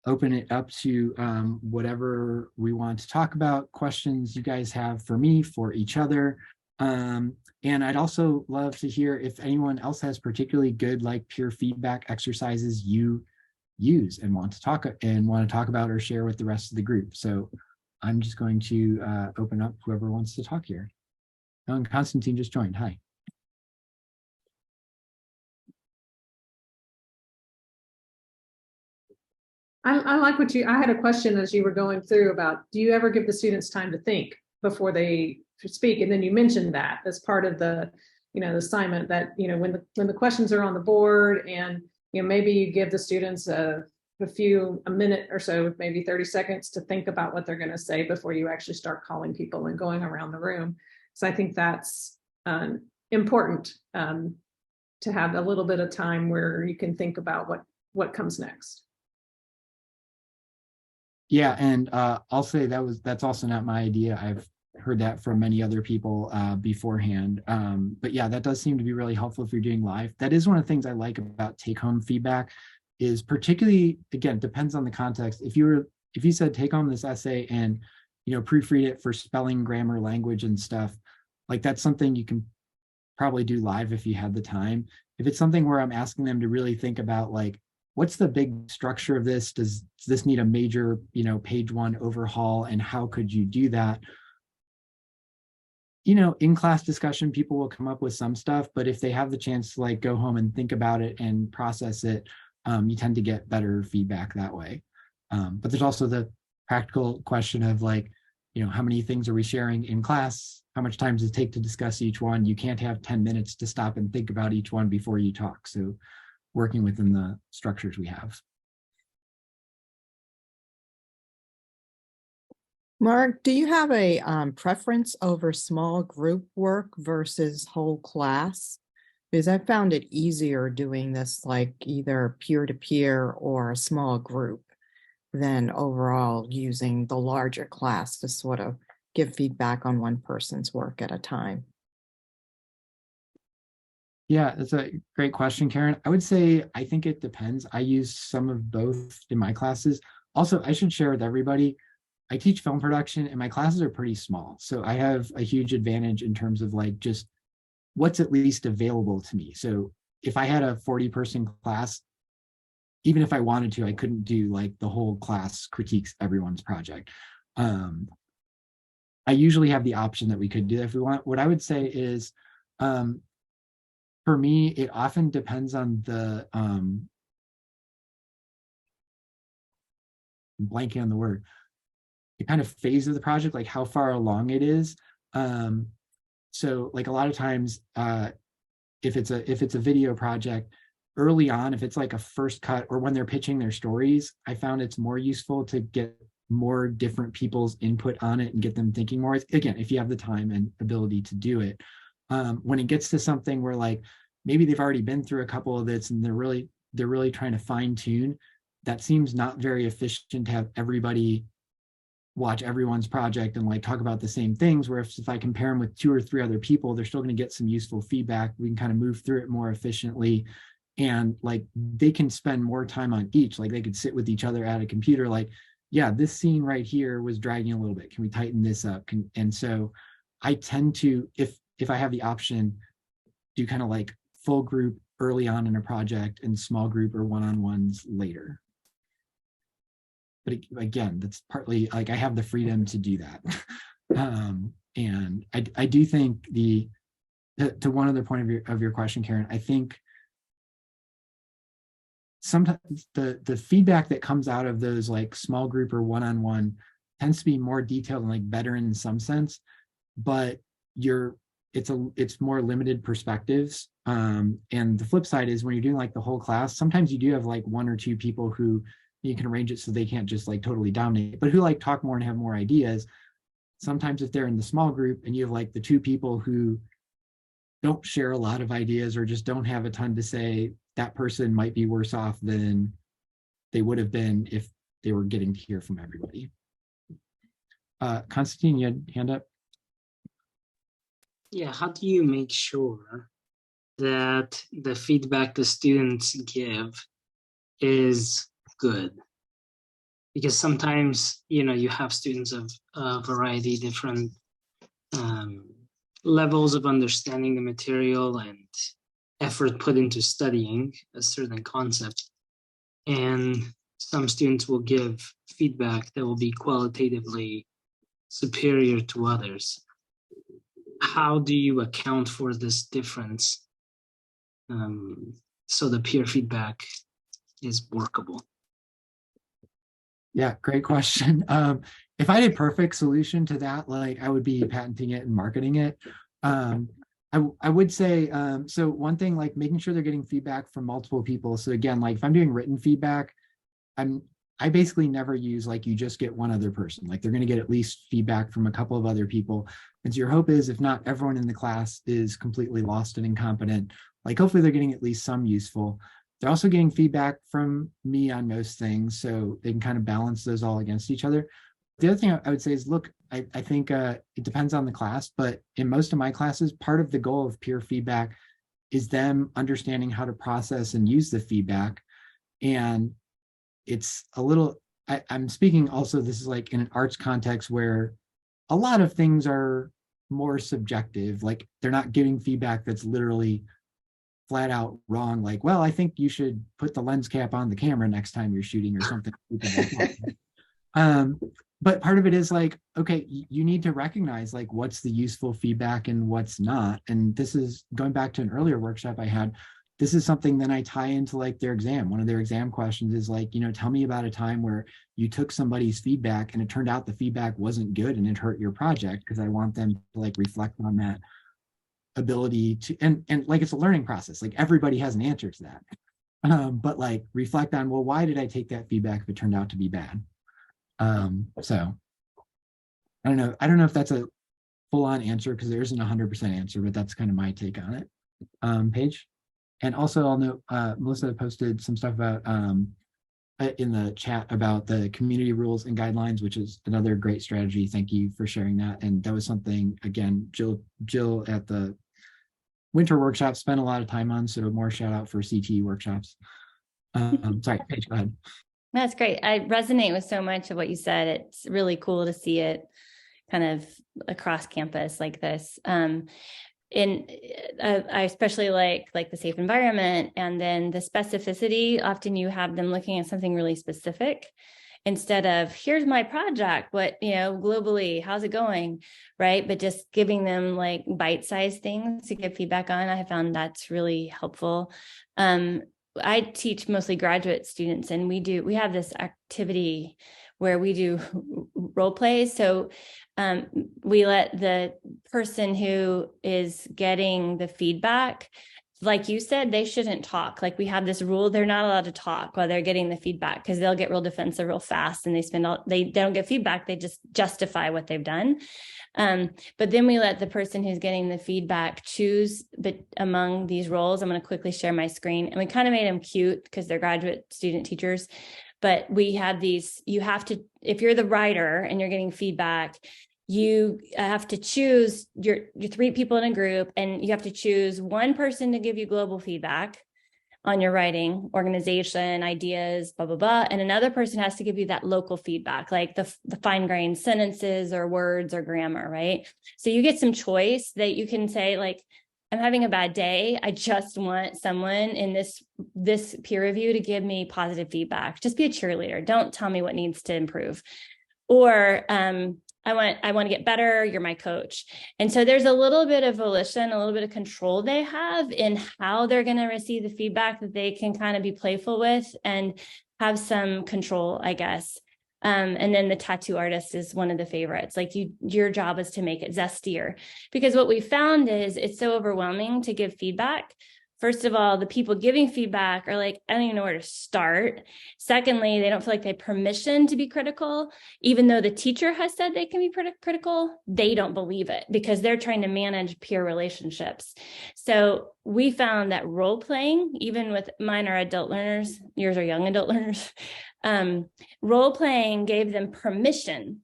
open it up to whatever we want to talk about, questions you guys have for me, for each other. And I'd also love to hear if anyone else has particularly good like peer feedback exercises you use and want to talk about or share with the rest of the group. So I'm just going to open up whoever wants to talk here. Oh, and Constantine just joined. Hi. I like what I had a question as you were going through about, do you ever give the students time to think before they speak? And then you mentioned that as part of the, the assignment that, when the questions are on the board and, maybe you give the students a minute or so, maybe 30 seconds to think about what they're going to say before you actually start calling people and going around the room. So I think that's important to have a little bit of time where you can think about what comes next. Yeah, and I'll say that's also not my idea. I've heard that from many other people beforehand. But yeah, that does seem to be really helpful if you're doing live. That is one of the things I like about take-home feedback, is particularly, again, depends on the context. If you said take home this essay and proofread it for spelling, grammar, language, and stuff, like that's something you can probably do live if you have the time. If it's something where I'm asking them to really think about like, what's the big structure of this? Does this need a major, page one overhaul? And how could you do that? In class discussion, people will come up with some stuff, but if they have the chance to like go home and think about it and process it, you tend to get better feedback that way. But there's also the practical question of like, how many things are we sharing in class? How much time does it take to discuss each one? You can't have 10 minutes to stop and think about each one before you talk. So working within the structures we have. Mark, do you have a preference over small group work versus whole class? Because I found it easier doing this like either peer-to-peer or a small group than overall using the larger class to sort of give feedback on one person's work at a time. Yeah, that's a great question, Karen. I would say, I think it depends. I use some of both in my classes. Also, I should share with everybody, I teach film production and my classes are pretty small. So I have a huge advantage in terms of like just what's at least available to me. So if I had a 40-person class, even if I wanted to, I couldn't do like the whole class critiques everyone's project. I usually have the option that we could do that if we want. What I would say is, for me, it often depends on the I'm blanking on the word, the kind of phase of the project, like how far along it is. So like a lot of times, if it's a video project, early on, if it's like a first cut or when they're pitching their stories, I found it's more useful to get more different people's input on it and get them thinking more. Again, if you have the time and ability to do it. When it gets to something where like maybe they've already been through a couple of this and they're really trying to fine tune, that seems not very efficient to have everybody watch everyone's project and like talk about the same things, where if I compare them with 2 or 3 other people, they're still going to get some useful feedback. We can kind of move through it more efficiently, and like they can spend more time on each. Like they could sit with each other at a computer, like, yeah, this scene right here was dragging a little bit, can we tighten this up? And so I tend to, if I have the option, do kind of like full group early on in a project and small group or one-on-ones later. But again, that's partly like I have the freedom to do that. And I do think to one other point of your question, Karen, I think sometimes the feedback that comes out of those like small group or one-on-one tends to be more detailed and like better in some sense, but it's more limited perspectives. And the flip side is when you're doing like the whole class, sometimes you do have like 1 or 2 people who you can arrange it so they can't just like totally dominate, but who like talk more and have more ideas. Sometimes if they're in the small group and you have like the 2 people who don't share a lot of ideas or just don't have a ton to say, that person might be worse off than they would have been if they were getting to hear from everybody. Constantine, you had a hand up? Yeah, how do you make sure that the feedback the students give is good? Because sometimes, you have students of a variety different levels of understanding the material and effort put into studying a certain concept. And some students will give feedback that will be qualitatively superior to others. How do you account for this difference so the peer feedback is workable? Yeah, great question. If I had a perfect solution to that, like I would be patenting it and marketing it. I would say, so one thing, like making sure they're getting feedback from multiple people. So again, like if I'm doing written feedback, I basically never use like you just get one other person. Like they're going to get at least feedback from a couple of other people. And so your hope is, if not everyone in the class is completely lost and incompetent, like hopefully they're getting at least some useful. They're also getting feedback from me on most things, so they can kind of balance those all against each other. The other thing I would say is, look, I think it depends on the class, but in most of my classes, part of the goal of peer feedback is them understanding how to process and use the feedback. And it's a little, I'm speaking also, this is like in an arts context where a lot of things are more subjective. Like they're not giving feedback that's literally flat out wrong. Like, well, I think you should put the lens cap on the camera next time you're shooting or something. But part of it is like, okay, you need to recognize like what's the useful feedback and what's not. And this is going back to an earlier workshop I had. This is something that I tie into like their exam. One of their exam questions is like, tell me about a time where you took somebody's feedback and it turned out the feedback wasn't good and it hurt your project, because I want them to like reflect on that ability to, and like it's a learning process. Like everybody has an answer to that. But like reflect on, well, why did I take that feedback if it turned out to be bad? So I don't know if that's a full-on answer, because there isn't 100% answer, but that's kind of my take on it. Paige. And also I'll note, Melissa posted some stuff about in the chat about the community rules and guidelines, which is another great strategy. Thank you for sharing that. And that was something, again, Jill at the winter workshop spent a lot of time on, so more shout out for CTE workshops. Sorry, Paige, go ahead. That's great. I resonate with so much of what you said. It's really cool to see it kind of across campus like this. I especially like the safe environment, and then the specificity. Often you have them looking at something really specific instead of, here's my project, what, globally, how's it going, right? But just giving them like bite-sized things to get feedback on. I found that's really helpful. I teach mostly graduate students, and we have this activity where we do role plays. So we let the person who is getting the feedback, like you said, they shouldn't talk. Like we have this rule, they're not allowed to talk while they're getting the feedback, because they'll get real defensive real fast, and they don't get feedback, they just justify what they've done. But then we let the person who's getting the feedback choose among these roles. I'm going to quickly share my screen, and we kind of made them cute because they're graduate student teachers. But we have these, you have to, if you're the writer and you're getting feedback, you have to choose your 3 people in a group, and you have to choose one person to give you global feedback on your writing, organization, ideas, blah, blah, blah. And another person has to give you that local feedback, like the fine-grained sentences or words or grammar, right? So you get some choice that you can say, like, I'm having a bad day. I just want someone in this peer review to give me positive feedback. Just be a cheerleader. Don't tell me what needs to improve. Or I want to get better. You're my coach. And so there's a little bit of volition, a little bit of control they have in how they're going to receive the feedback, that they can kind of be playful with and have some control, I guess. And then the tattoo artist is one of the favorites. Like your job is to make it zestier, because what we found is it's so overwhelming to give feedback. First of all, the people giving feedback are like, I don't even know where to start. Secondly, they don't feel like they have permission to be critical. Even though the teacher has said they can be critical, they don't believe it because they're trying to manage peer relationships. So we found that role playing, even with mine are adult learners, yours are young adult learners, role playing gave them permission,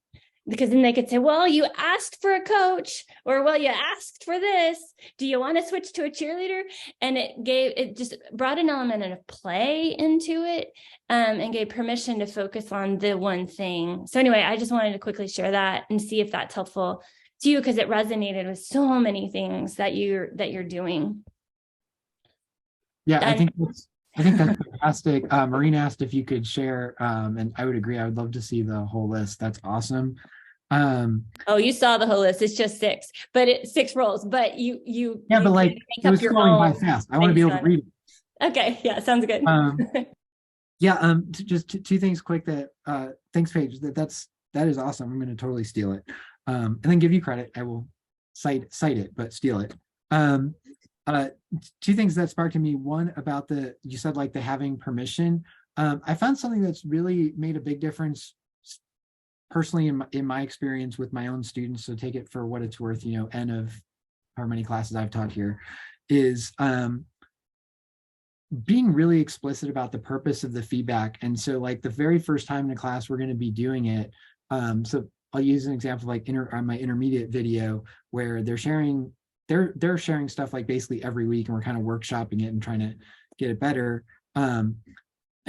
because then they could say, well, you asked for a coach, or, well, you asked for this. Do you want to switch to a cheerleader? And it just brought an element of play into it, and gave permission to focus on the one thing. So anyway, I just wanted to quickly share that and see if that's helpful. to you because it resonated with so many things that you're doing. Yeah, I think that's fantastic. Maureen asked if you could share, and I would agree. I would love to see the whole list. That's awesome. Oh, you saw the whole list. It's just 6, but it's 6 roles. But you yeah, but like make it was up your scrolling by own. fast. I want to be able to read it. Okay, yeah, sounds good. Yeah, just two things quick that thanks, Paige. That is awesome. I'm going to totally steal it, and then give you credit. I will cite it, but steal it. Two things that sparked in me. One about you said like the having permission. I found something that's really made a big difference personally in my experience with my own students. So take it for what it's worth. You know, N of how many classes I've taught here is being really explicit about the purpose of the feedback. And so like the very first time in a class we're going to be doing it. So I'll use an example like on my intermediate video where they're sharing stuff like basically every week, and we're kind of workshopping it and trying to get it better. I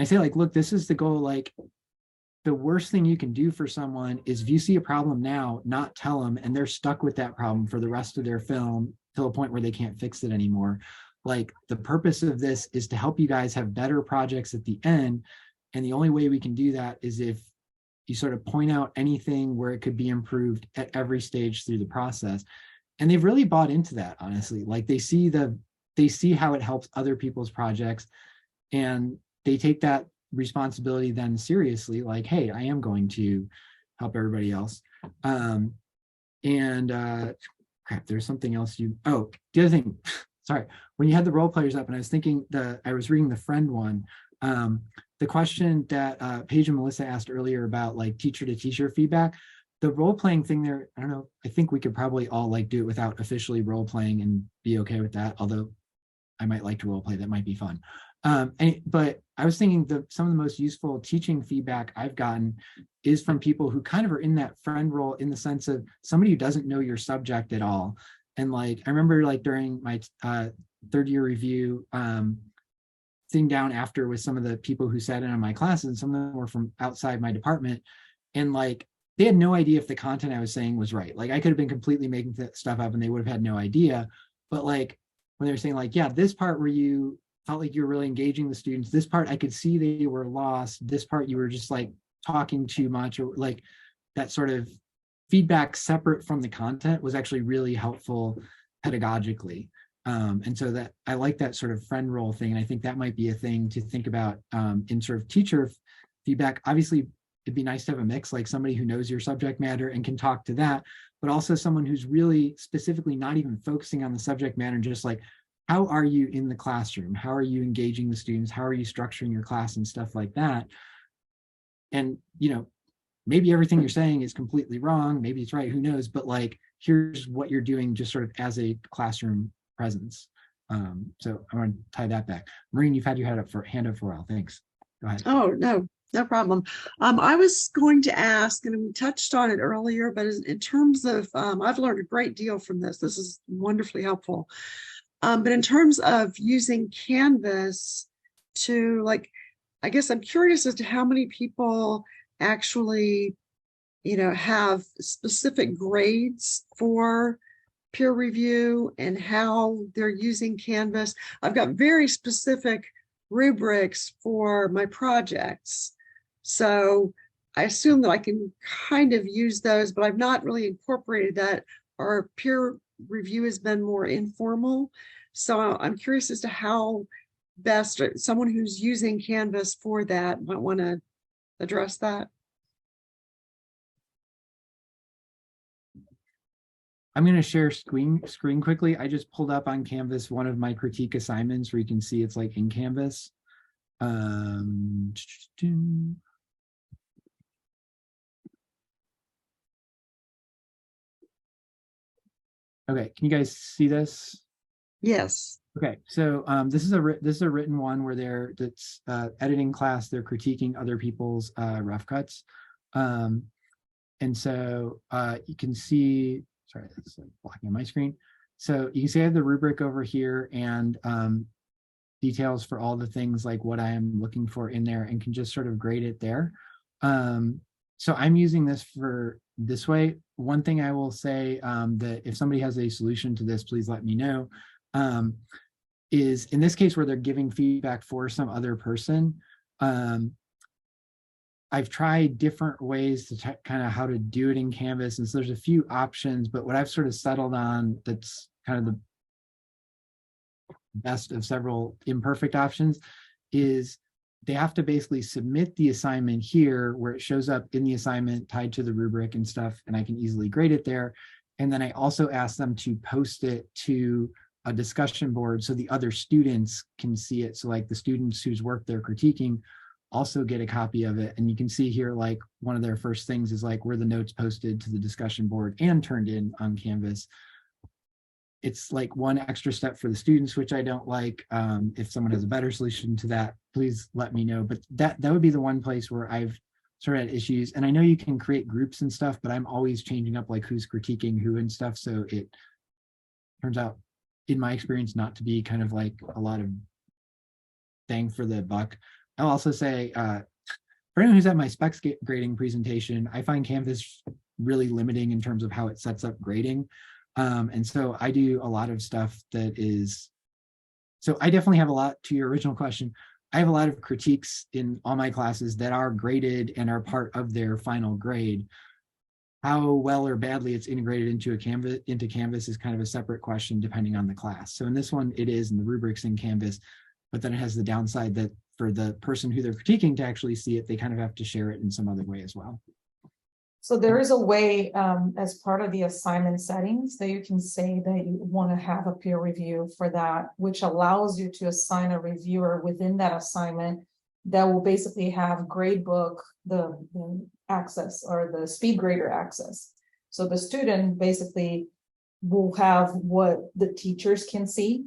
say like, look, this is the goal. Like the worst thing you can do for someone is if you see a problem now, not tell them, and they're stuck with that problem for the rest of their film till a point where they can't fix it anymore. Like the purpose of this is to help you guys have better projects at the end. And the only way we can do that is if you sort of point out anything where it could be improved at every stage through the process. And they've really bought into that, honestly. Like they see how it helps other people's projects, and they take that responsibility then seriously, like, hey, I am going to help everybody else. Crap, there's something else the other thing, sorry, when you had the role players up and I was thinking I was reading the friend one, the question that Paige and Melissa asked earlier about like teacher to teacher feedback, the role playing thing there, I don't know, I think we could probably all like do it without officially role playing and be okay with that. Although I might like to role play, that might be fun. But I was thinking some of the most useful teaching feedback I've gotten is from people who kind of are in that friend role, in the sense of somebody who doesn't know your subject at all. And like, I remember like during my third year review, sitting down after with some of the people who sat in on my classes, and some of them were from outside my department. And like, they had no idea if the content I was saying was right. Like I could have been completely making stuff up and they would have had no idea. But like, when they were saying like, yeah, this part where you felt like you were really engaging the students, this part I could see they were lost, this part you were just like talking too much, or like that sort of feedback separate from the content was actually really helpful pedagogically. And so that I like that sort of friend role thing. And I think that might be a thing to think about in sort of teacher feedback. Obviously, it'd be nice to have a mix, like somebody who knows your subject matter and can talk to that, but also someone who's really specifically not even focusing on the subject matter, just like, how are you in the classroom? How are you engaging the students? How are you structuring your class and stuff like that? And, you know, maybe everything you're saying is completely wrong. Maybe it's right, who knows? But like, here's what you're doing just sort of as a classroom presence. So I want to tie that back. Maureen, you've had your hand up for a while. Thanks. Go ahead. Oh, no problem. I was going to ask, and we touched on it earlier, but in terms of, I've learned a great deal from this. This is wonderfully helpful. But in terms of using Canvas to, like, I guess I'm curious as to how many people actually, have specific grades for peer review and how they're using Canvas. I've got very specific rubrics for my projects. So I assume that I can kind of use those, but I've not really incorporated that. Our peer review has been more informal. So I'm curious as to how best someone who's using Canvas for that might want to address that. I'm going to share screen quickly. I just pulled up on Canvas one of my critique assignments where you can see it's like in Canvas. Okay, can you guys see this? Yes. Okay, so this is a written one where that's editing class. They're critiquing other people's rough cuts, and so you can see. Sorry, that's blocking my screen. So you can see I have the rubric over here and details for all the things like what I am looking for in there, and can just sort of grade it there. So I'm using this for this way. one thing I will say, that if somebody has a solution to this, please let me know, is in this case where they're giving feedback for some other person. I've tried different ways to kind of how to do it in Canvas. And so there's a few options, but what I've sort of settled on that's kind of the best of several imperfect options is they have to basically submit the assignment here where it shows up in the assignment tied to the rubric and stuff, and I can easily grade it there. And then I also ask them to post it to a discussion board so the other students can see it. So like the students whose work they're critiquing also get a copy of it. And you can see here, like one of their first things is like where the notes posted to the discussion board and turned in on Canvas. It's like one extra step for the students, which I don't like. If someone has a better solution to that, please let me know. But that would be the one place where I've sort of had issues. And I know you can create groups and stuff, but I'm always changing up like who's critiquing who and stuff. So it turns out, in my experience, not to be kind of like a lot of bang for the buck. I'll also say, for anyone who's at my specs grading presentation, I find Canvas really limiting in terms of how it sets up grading. And so I do a lot of stuff that is, so I definitely have a lot, to your original question, I have a lot of critiques in all my classes that are graded and are part of their final grade. How well or badly it's integrated into Canvas is kind of a separate question depending on the class. So in this one, it is in the rubrics in Canvas, but then it has the downside that for the person who they're critiquing to actually see it, they kind of have to share it in some other way as well. So there is a way as part of the assignment settings that you can say that you want to have a peer review for that, which allows you to assign a reviewer within that assignment that will basically have gradebook, the access or the speed grader access. So the student basically will have what the teachers can see.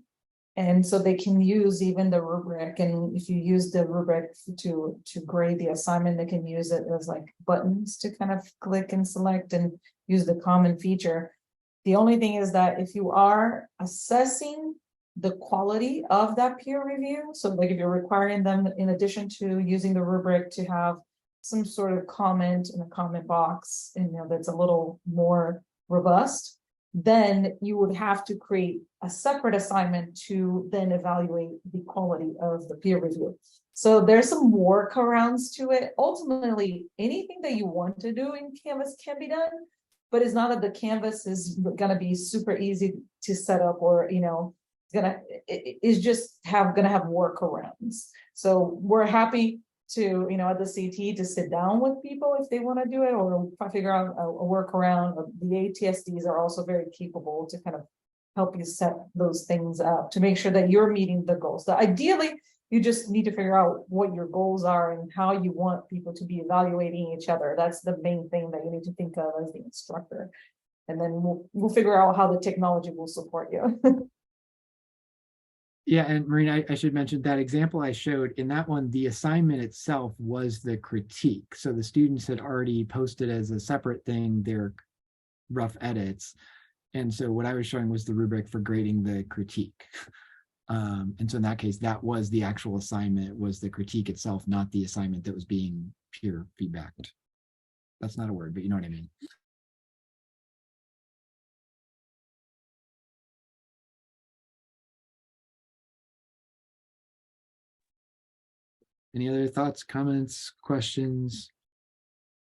And so they can use even the rubric, and if you use the rubric to grade the assignment, they can use it as like buttons to kind of click and select and use the common feature. The only thing is that if you are assessing the quality of that peer review, so like if you're requiring them, in addition to using the rubric, to have some sort of comment in the comment box, that's a little more robust, then you would have to create a separate assignment to then evaluate the quality of the peer review. So there's some workarounds to it. Ultimately, anything that you want to do in Canvas can be done, but it's not that the Canvas is going to be super easy to set up, or it's just going to have workarounds. So we're happy to, at the CT, to sit down with people if they want to do it, or figure out a workaround. The ATSDs are also very capable to kind of help you set those things up to make sure that you're meeting the goals. So ideally, you just need to figure out what your goals are and how you want people to be evaluating each other. That's the main thing that you need to think of as the instructor. And then we'll figure out how the technology will support you. Yeah, and Marina, I should mention that example I showed in that one, the assignment itself was the critique. So the students had already posted as a separate thing their rough edits. And so what I was showing was the rubric for grading the critique. And so in that case, that was the actual assignment, was the critique itself, not the assignment that was being peer feedbacked. That's not a word, but you know what I mean. Any other thoughts, comments, questions,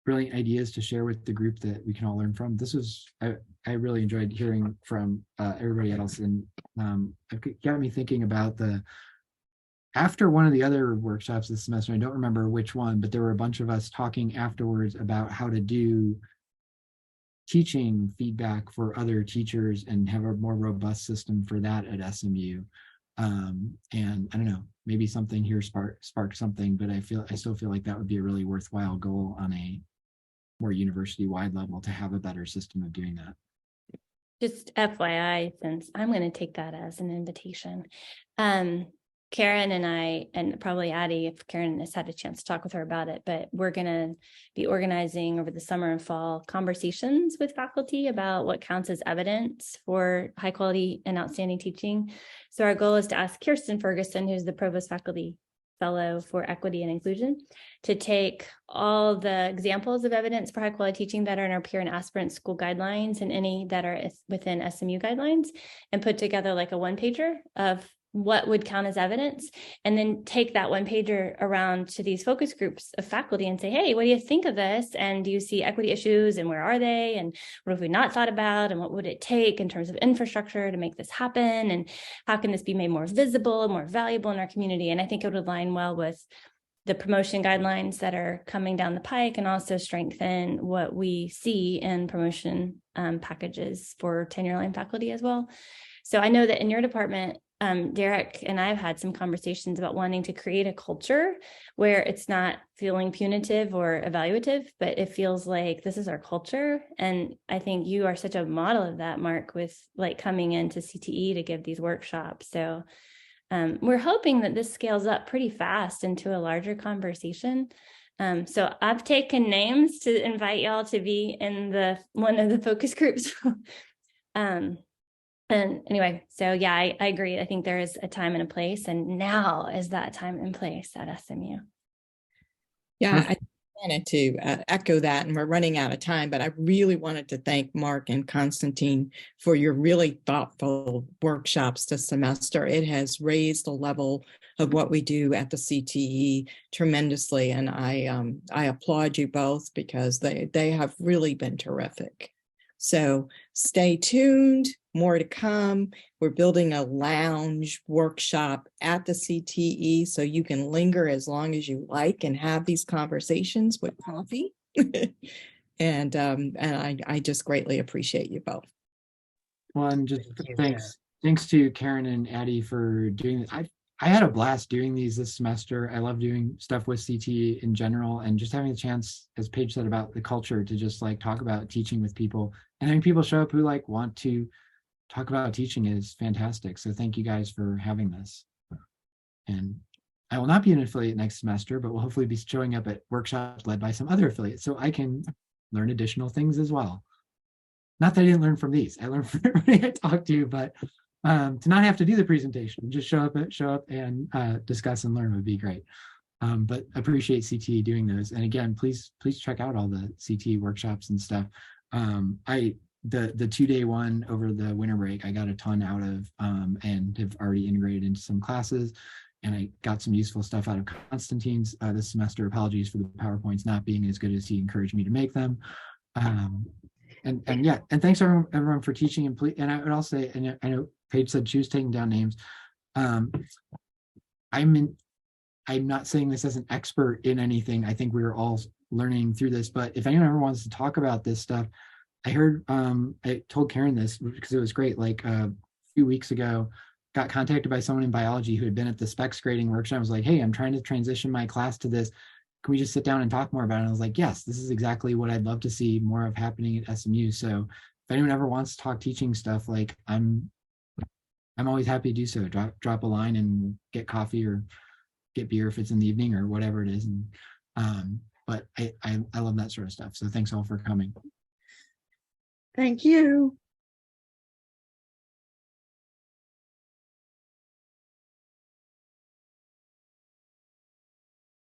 brilliant ideas to share with the group that we can all learn from? This was, I really enjoyed hearing from everybody else, and it got me thinking about after one of the other workshops this semester, I don't remember which one, but there were a bunch of us talking afterwards about how to do teaching feedback for other teachers and have a more robust system for that at SMU. And I don't know, maybe something here sparked something, but I still feel like that would be a really worthwhile goal on a more university-wide level, to have a better system of doing that. Just FYI, since I'm going to take that as an invitation. Karen and I, and probably Addie, if Karen has had a chance to talk with her about it, but we're going to be organizing over the summer and fall conversations with faculty about what counts as evidence for high quality and outstanding teaching. So our goal is to ask Kirsten Ferguson, who's the provost faculty fellow for equity and inclusion, to take all the examples of evidence for high quality teaching that are in our peer and aspirant school guidelines and any that are within SMU guidelines, and put together like a one-pager of what would count as evidence, and then take that one pager around to these focus groups of faculty and say, hey, what do you think of this? And do you see equity issues, and where are they? And what have we not thought about? And what would it take in terms of infrastructure to make this happen? And how can this be made more visible, more valuable in our community? And I think it would align well with the promotion guidelines that are coming down the pike, and also strengthen what we see in promotion packages for tenure line faculty as well. So I know that in your department, Derek and I have had some conversations about wanting to create a culture where it's not feeling punitive or evaluative, but it feels like this is our culture. And I think you are such a model of that, Mark, with like coming into CTE to give these workshops. So we're hoping that this scales up pretty fast into a larger conversation. So I've taken names to invite y'all to be in one of the focus groups. And anyway, so yeah, I agree. I think there is a time and a place, and now is that time and place at SMU. Yeah, I wanted to echo that, and we're running out of time, but I really wanted to thank Mark and Constantine for your really thoughtful workshops this semester. It has raised the level of what we do at the CTE tremendously, and I applaud you both because they have really been terrific. So stay tuned, more to come. We're building a lounge workshop at the CTE so you can linger as long as you like and have these conversations with coffee. and I just greatly appreciate you both. Well, and just thanks to Karen and Addie for doing this. I had a blast doing these this semester. I love doing stuff with CTE in general, and just having a chance, as Paige said, about the culture, to just like talk about teaching with people, and having people show up who like want to talk about teaching is fantastic. So thank you guys for having this. And I will not be an affiliate next semester, but will hopefully be showing up at workshops led by some other affiliates so I can learn additional things as well. Not that I didn't learn from these. I learned from everybody I talked to, but to not have to do the presentation, just show up and discuss and learn would be great. But appreciate CTE doing those. And again, please check out all the CTE workshops and stuff. The 2-day one over the winter break, I got a ton out of and have already integrated into some classes. And I got some useful stuff out of Constantine's this semester. Apologies for the PowerPoints not being as good as he encouraged me to make them. And yeah, and thanks everyone for teaching. And I would also say, and I know Paige said she was taking down names. I'm not saying this as an expert in anything. I think we're all learning through this, but if anyone ever wants to talk about this stuff, I heard, I told Karen this because it was great. Like a few weeks ago, got contacted by someone in biology who had been at the specs grading workshop. I was like, hey, I'm trying to transition my class to this. Can we just sit down and talk more about it? And I was like, yes, this is exactly what I'd love to see more of happening at SMU. So if anyone ever wants to talk teaching stuff, like I'm always happy to do so. Drop a line and get coffee or get beer if it's in the evening or whatever it is. And but I love that sort of stuff. So thanks all for coming. Thank you.